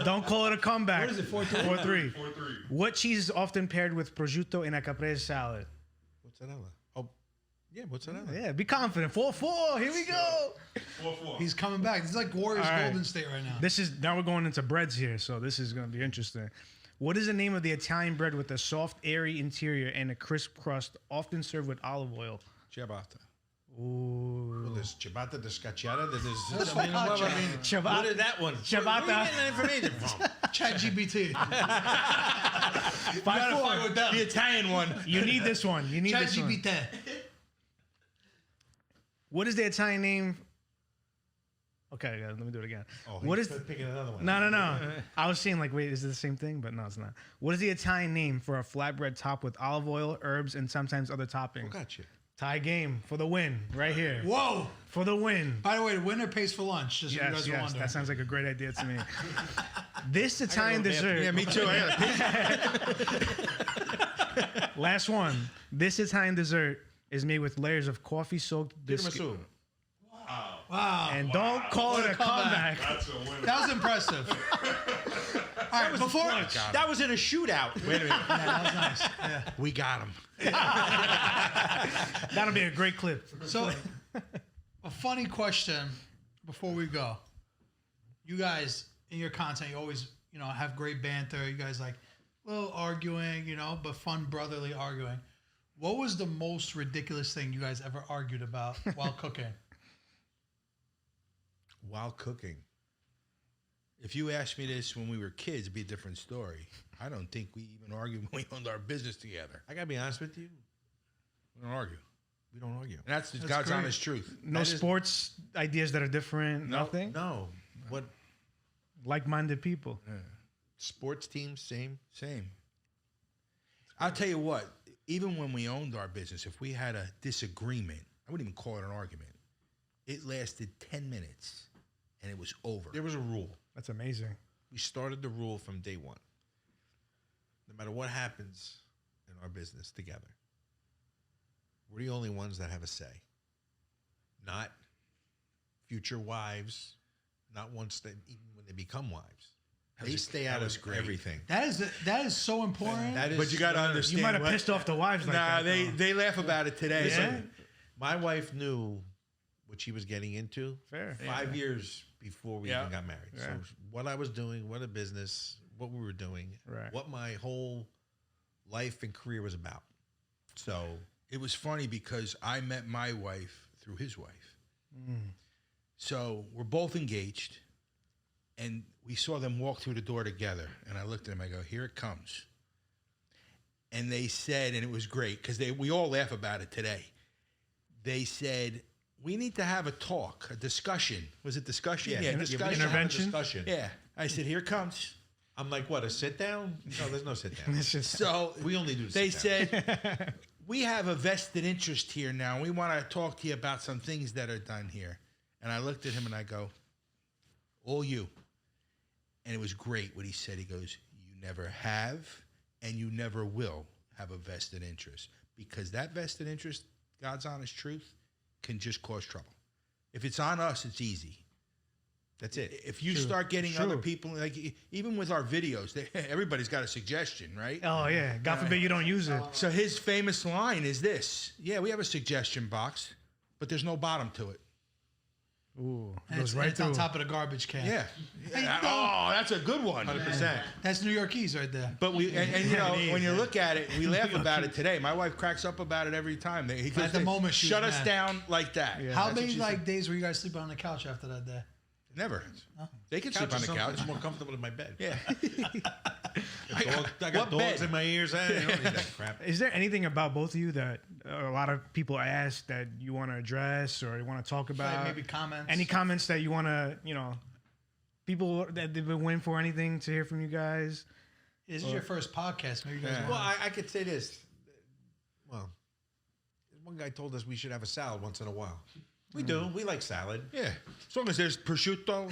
Speaker 2: Don't call it a comeback.
Speaker 1: What is it, 4-3?
Speaker 2: 4-3.
Speaker 10: 4-3.
Speaker 2: What cheese is often paired with prosciutto in a caprese salad?
Speaker 3: Mozzarella. Oh, yeah, mozzarella.
Speaker 2: Yeah, be confident. 4-4. Here we go.
Speaker 10: 4-4.
Speaker 1: He's coming back. This is like Warriors
Speaker 2: All right.
Speaker 1: Golden State right now.
Speaker 2: This is now we're going into breads here, so this is going to be interesting. What is the name of the Italian bread with a soft, airy interior and a crisp crust, often served with olive oil?
Speaker 4: Ciabatta.
Speaker 2: Ooh.
Speaker 3: Well, there's ciabatta, there's scacciata, there's...
Speaker 2: Ciabatta.
Speaker 3: What is that one?
Speaker 2: Ciabatta.
Speaker 3: Where are you getting that information from?
Speaker 1: Chat GBT.
Speaker 2: 5-4.
Speaker 4: The Italian one.
Speaker 2: You need this one. You need
Speaker 1: Chat
Speaker 2: this one.
Speaker 1: GBT.
Speaker 2: What is the Italian name? Okay, let me do it again. What is
Speaker 3: picking another one?
Speaker 2: No. I was saying like, wait, is it the same thing? But no, it's not. What is the Italian name for a flatbread topped with olive oil, herbs, and sometimes other toppings?
Speaker 3: Focaccia.
Speaker 2: Tie game for the win, right here.
Speaker 1: Whoa.
Speaker 2: For the win.
Speaker 1: By the way, the winner pays for lunch. Just so you
Speaker 2: Yes,
Speaker 1: guys are
Speaker 2: yes,
Speaker 1: wondering.
Speaker 2: that sounds like a great idea to me. This Italian dessert.
Speaker 4: Yeah, me too. I got a pizza.
Speaker 2: Last one. This Italian dessert is made with layers of coffee-soaked biscuit.
Speaker 3: Tiramisu.
Speaker 1: Wow.
Speaker 2: And don't call it a comeback.
Speaker 10: That's a winner.
Speaker 1: That was impressive. All right, before
Speaker 3: That was in a shootout. Wait a minute.
Speaker 1: yeah, that was nice. Yeah.
Speaker 4: We got him.
Speaker 2: That'll be a great clip.
Speaker 1: So, a funny question before we go. You guys in your content, you always, have great banter. You guys like a little arguing, but fun brotherly arguing. What was the most ridiculous thing you guys ever argued about while cooking?
Speaker 3: While cooking.
Speaker 4: If you asked me this when we were kids, it'd be a different story. I don't think we even argued when we owned our business together.
Speaker 3: I gotta be honest with you.
Speaker 4: We don't argue.
Speaker 3: We don't argue.
Speaker 4: And that's God's
Speaker 1: great.
Speaker 4: honest truth.
Speaker 2: No sports ideas that are different.
Speaker 4: No.
Speaker 2: Nothing.
Speaker 3: No. What
Speaker 2: Like-minded people.
Speaker 3: sports teams? Same.
Speaker 4: Same. I'll tell you what, even when we owned our business, if we had a disagreement, I wouldn't even call it an argument. It lasted 10 minutes and it was over.
Speaker 3: There was a rule.
Speaker 2: That's amazing.
Speaker 3: We started the rule from day one. No matter what happens in our business together, we're the only ones that have a say. Not future wives, not once they, even when they become wives. They stay out of everything.
Speaker 1: That is so important.
Speaker 3: That is,
Speaker 4: But you got to understand.
Speaker 2: You might have pissed off the wives like
Speaker 4: Nah,
Speaker 2: that.
Speaker 4: they laugh about it today.
Speaker 2: Yeah.
Speaker 3: My wife knew what she was getting into
Speaker 2: Fair.
Speaker 3: 5 years before we even got married.
Speaker 2: Yeah.
Speaker 3: So what I was doing, what a business, what we were doing,
Speaker 2: Right.
Speaker 3: what my whole life and career was about. So
Speaker 4: It was funny because I met my wife through his wife. So we're both engaged, and we saw them walk through the door together. And I looked at them, I go, here it comes. And they said, and it was great because we all laugh about it today. They said, we need to have a talk, a discussion. Was it discussion?
Speaker 3: yeah,
Speaker 4: discussion.
Speaker 2: Intervention?
Speaker 3: Discussion.
Speaker 4: Yeah. I said, here it comes.
Speaker 3: I'm like, what, a sit down? No, there's no sit down.
Speaker 2: It's just
Speaker 4: So
Speaker 3: We only do the
Speaker 4: they
Speaker 3: sit down.
Speaker 4: said, we have a vested interest here now. We want to talk to you about some things that are done here. And I looked at him and I go, all you. And it was great what he said. He goes, you never have and you never will have a vested interest, because that vested interest, God's honest truth, can just cause trouble. If it's on us, it's easy.
Speaker 3: That's it.
Speaker 4: If you start getting other people, like even with our videos, everybody's got a suggestion, right?
Speaker 2: Oh yeah. God forbid you don't use it.
Speaker 4: So his famous line is this: yeah, we have a suggestion box, but there's no bottom to it.
Speaker 2: Ooh.
Speaker 1: And
Speaker 2: Goes
Speaker 1: it's,
Speaker 2: right
Speaker 1: it's on
Speaker 2: through.
Speaker 1: top of the garbage can.
Speaker 4: Yeah. Oh, that's a good one.
Speaker 3: 100%.
Speaker 1: That's Newarkanese right there.
Speaker 4: But and you know, when you look at it, we laugh about it today. My wife cracks up about it every time. He goes,
Speaker 1: At the moment, she
Speaker 4: shut
Speaker 1: was
Speaker 4: us
Speaker 1: mad.
Speaker 4: down like that.
Speaker 2: Yeah.
Speaker 1: How
Speaker 4: That's what
Speaker 1: many
Speaker 4: she
Speaker 1: like days were you guys sleeping on the couch after that day?
Speaker 4: said. Never. They can sleep on the couch.
Speaker 3: It's more comfortable than my bed.
Speaker 4: Yeah.
Speaker 3: I got
Speaker 4: What
Speaker 3: dogs
Speaker 4: bed?
Speaker 3: in my ears. I don't need that crap.
Speaker 2: Is there anything about both of you that a lot of people ask that you want to address or you want to talk about?
Speaker 1: Like maybe comments.
Speaker 2: Any comments that you want to, people that they've been waiting for anything to hear from you guys?
Speaker 1: This is your first podcast. Maybe you guys
Speaker 3: Well,
Speaker 1: want
Speaker 3: I could say this. Well, one guy told us we should have a salad once in a while. We do. We like salad.
Speaker 4: Yeah. As long as there's prosciutto,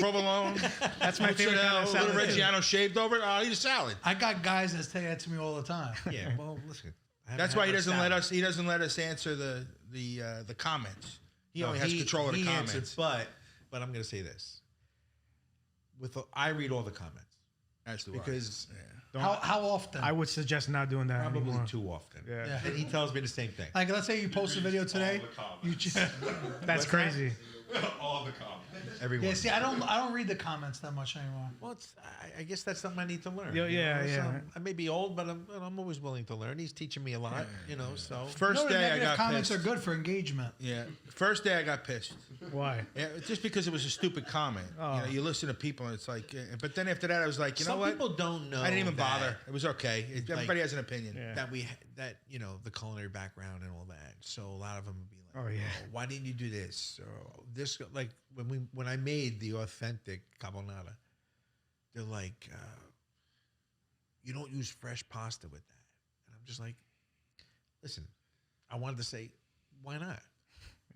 Speaker 4: provolone,
Speaker 2: That's my favorite kind of
Speaker 4: a little
Speaker 2: salad.
Speaker 4: Reggiano shaved over it, I'll eat a salad.
Speaker 1: I got guys that say that to me all the time.
Speaker 3: Yeah. Well, listen. I haven't
Speaker 4: That's
Speaker 3: had
Speaker 4: why he
Speaker 3: my
Speaker 4: doesn't
Speaker 3: salad.
Speaker 4: let us. He doesn't let us answer the comments. He
Speaker 3: No,
Speaker 4: only has control of the comments.
Speaker 3: answered, but I'm going to say this. I read all the comments
Speaker 4: As do
Speaker 3: because
Speaker 1: How often?
Speaker 2: I would suggest not doing that
Speaker 3: probably
Speaker 2: anymore.
Speaker 3: too often.
Speaker 2: Yeah.
Speaker 3: And he tells me the same thing.
Speaker 1: Like, let's say you post a video today.
Speaker 10: All
Speaker 1: You just,
Speaker 2: That's crazy.
Speaker 10: All the comments.
Speaker 3: Everyone.
Speaker 1: yeah. See, I don't read the comments that much anymore.
Speaker 3: Well, I guess that's something I need to learn.
Speaker 2: Yeah,
Speaker 3: you
Speaker 2: yeah,
Speaker 3: know? So
Speaker 2: yeah.
Speaker 3: I may be old, but I'm always willing to learn. He's teaching me a lot, So
Speaker 4: First
Speaker 1: No, the
Speaker 4: day I
Speaker 1: negative
Speaker 4: got
Speaker 1: comments
Speaker 4: pissed.
Speaker 1: are good for engagement.
Speaker 4: Yeah. First day I got pissed.
Speaker 2: Why?
Speaker 4: Yeah, just because it was a stupid comment.
Speaker 2: Oh.
Speaker 4: You listen to people and it's like, but then after that I was like, you
Speaker 3: some
Speaker 4: know what?
Speaker 3: people don't know.
Speaker 4: I didn't even
Speaker 3: that-
Speaker 4: bother. It was okay. Everybody has an opinion.
Speaker 2: Yeah.
Speaker 3: that the culinary background and all that. So a lot of them would be like,
Speaker 2: Oh, yeah.
Speaker 3: why didn't you do this or this? Like when I made the authentic carbonara, they're like, you don't use fresh pasta with that, and I'm just like, listen, I wanted to say, why not?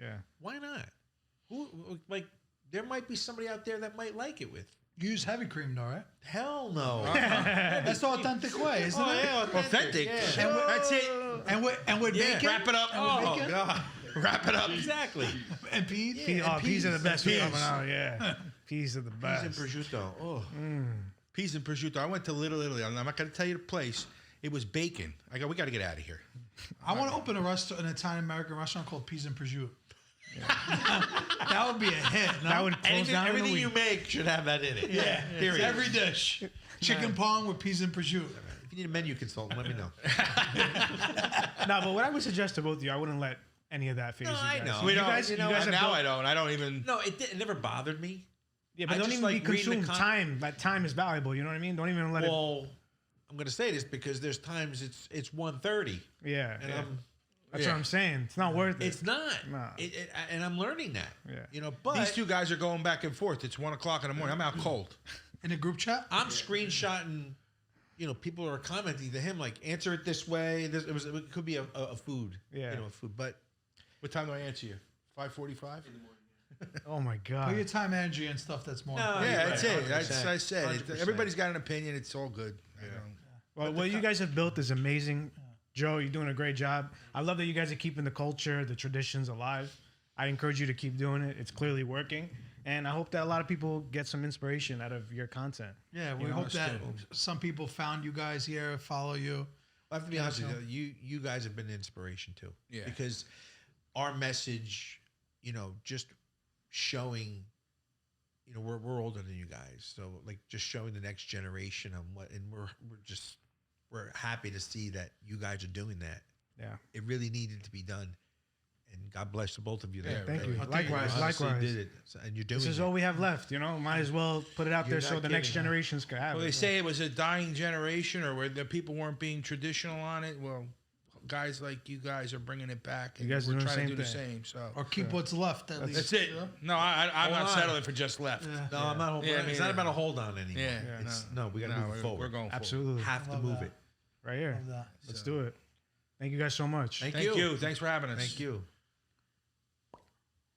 Speaker 2: Yeah.
Speaker 3: Why not? Who like there might be somebody out there that might like it with.
Speaker 1: You use heavy cream though, right?
Speaker 3: Hell no.
Speaker 1: That's the authentic way, isn't it?
Speaker 4: Authentic.
Speaker 3: Yeah.
Speaker 1: And with,
Speaker 4: That's it.
Speaker 1: and with bacon.
Speaker 4: Wrap it up.
Speaker 1: And with bacon?
Speaker 3: God.
Speaker 4: Wrap it up.
Speaker 3: Exactly.
Speaker 1: And peas.
Speaker 2: Peas are the best
Speaker 4: Peas.
Speaker 2: coming out. Yeah, peas are the
Speaker 3: Peas
Speaker 2: best.
Speaker 3: and prosciutto. Oh.
Speaker 4: Peas and prosciutto. I went to Little Italy. I'm not going to tell you the place. It was bacon. We got to get out of here.
Speaker 1: I want to open an Italian American restaurant called Peas and Prosciutto. That would be a hit. No?
Speaker 2: That would close down in a
Speaker 3: Everything
Speaker 2: week.
Speaker 3: you make should have that in it.
Speaker 1: Yeah,
Speaker 3: Period.
Speaker 1: every dish. Chicken pong with peas and prosciutto.
Speaker 3: If you need a menu consultant, let me know.
Speaker 2: No, but what I would suggest to both of you, I wouldn't let any of that phase
Speaker 3: No,
Speaker 2: you
Speaker 3: I
Speaker 2: guys.
Speaker 3: know.
Speaker 4: We
Speaker 2: You
Speaker 4: don't.
Speaker 2: guys,
Speaker 4: You
Speaker 2: you
Speaker 4: know,
Speaker 2: guys have
Speaker 4: now
Speaker 2: built-
Speaker 4: I don't. I don't even.
Speaker 3: No, it never bothered me.
Speaker 2: Yeah, but
Speaker 3: I
Speaker 2: don't
Speaker 3: just
Speaker 2: even be
Speaker 3: like reading the
Speaker 2: consumed. Time. That time is valuable. You know what I mean? Don't even let it.
Speaker 3: Well, I'm going to say this because there's times it's 1:30.
Speaker 2: Yeah,
Speaker 3: And
Speaker 2: that's what I'm saying. It's not worth it.
Speaker 3: it's not.
Speaker 2: Nah.
Speaker 3: And I'm learning that.
Speaker 2: Yeah.
Speaker 3: You know, but
Speaker 4: These two guys are going back and forth. It's 1 o'clock in the morning. I'm out cold.
Speaker 1: In a group chat?
Speaker 3: I'm screenshotting. You know, people are commenting to him like, answer it this way. It could be a food.
Speaker 2: Yeah.
Speaker 3: You know, a food. But
Speaker 4: What time do I answer you? 5:45.
Speaker 2: Oh my
Speaker 1: Put
Speaker 2: god.
Speaker 1: your time, energy, and stuff that's more.
Speaker 3: No,
Speaker 1: important.
Speaker 4: Yeah,
Speaker 3: you're
Speaker 4: that's
Speaker 3: right,
Speaker 4: it. That's
Speaker 3: 100%.
Speaker 4: I said.
Speaker 3: 100%.
Speaker 4: Everybody's got an opinion. It's all good. I don't.
Speaker 2: Well, what you guys have built is amazing. Joe, you're doing a great job. I love that you guys are keeping the culture, the traditions alive. I encourage you to keep doing it. It's clearly working. And I hope that a lot of people get some inspiration out of your content.
Speaker 1: Yeah, we hope that some people found you guys here, follow you.
Speaker 3: I have to be honest with you. You guys have been an inspiration too.
Speaker 4: Yeah.
Speaker 3: Because our message, you know, just showing, you know, we're older than you guys, so like just showing the next generation on what, and we're happy to see that you guys are doing that.
Speaker 2: Yeah.
Speaker 3: It really needed to be done, and God bless the both of you. There.
Speaker 2: Thank you.
Speaker 1: I'll tell you
Speaker 2: Likewise,
Speaker 3: Honestly
Speaker 2: likewise.
Speaker 3: did it, and you're doing
Speaker 2: This is
Speaker 3: it.
Speaker 2: all we have left, you know. Might as well put it out
Speaker 3: You're
Speaker 2: there so
Speaker 3: not
Speaker 2: the next
Speaker 3: kidding, huh?
Speaker 2: generations can have
Speaker 4: Well,
Speaker 2: it.
Speaker 4: they say it was a dying generation, or where the people weren't being traditional on it. Well, guys like you guys are bringing it back, and
Speaker 2: You guys are
Speaker 4: we're
Speaker 2: doing the
Speaker 4: trying to do
Speaker 2: same
Speaker 4: the
Speaker 2: thing.
Speaker 4: same. So
Speaker 1: Or keep what's left at least.
Speaker 4: that's it.
Speaker 1: you know?
Speaker 4: No, I'm not
Speaker 3: Hold on.
Speaker 4: settling for just left.
Speaker 1: Yeah.
Speaker 3: No, I'm not.
Speaker 4: Yeah,
Speaker 3: It's
Speaker 4: me
Speaker 3: not
Speaker 4: either.
Speaker 3: about a hold on anymore.
Speaker 4: Yeah,
Speaker 3: It's, no, we got to move
Speaker 4: we're-
Speaker 3: forward.
Speaker 4: We're going
Speaker 2: Absolutely.
Speaker 3: Have to
Speaker 1: Love
Speaker 3: move
Speaker 1: that.
Speaker 3: it.
Speaker 2: Right here.
Speaker 1: Love that.
Speaker 2: Let's do it. Thank you guys so much.
Speaker 3: Thank
Speaker 4: Thank you. Thanks for having us.
Speaker 3: Thank you.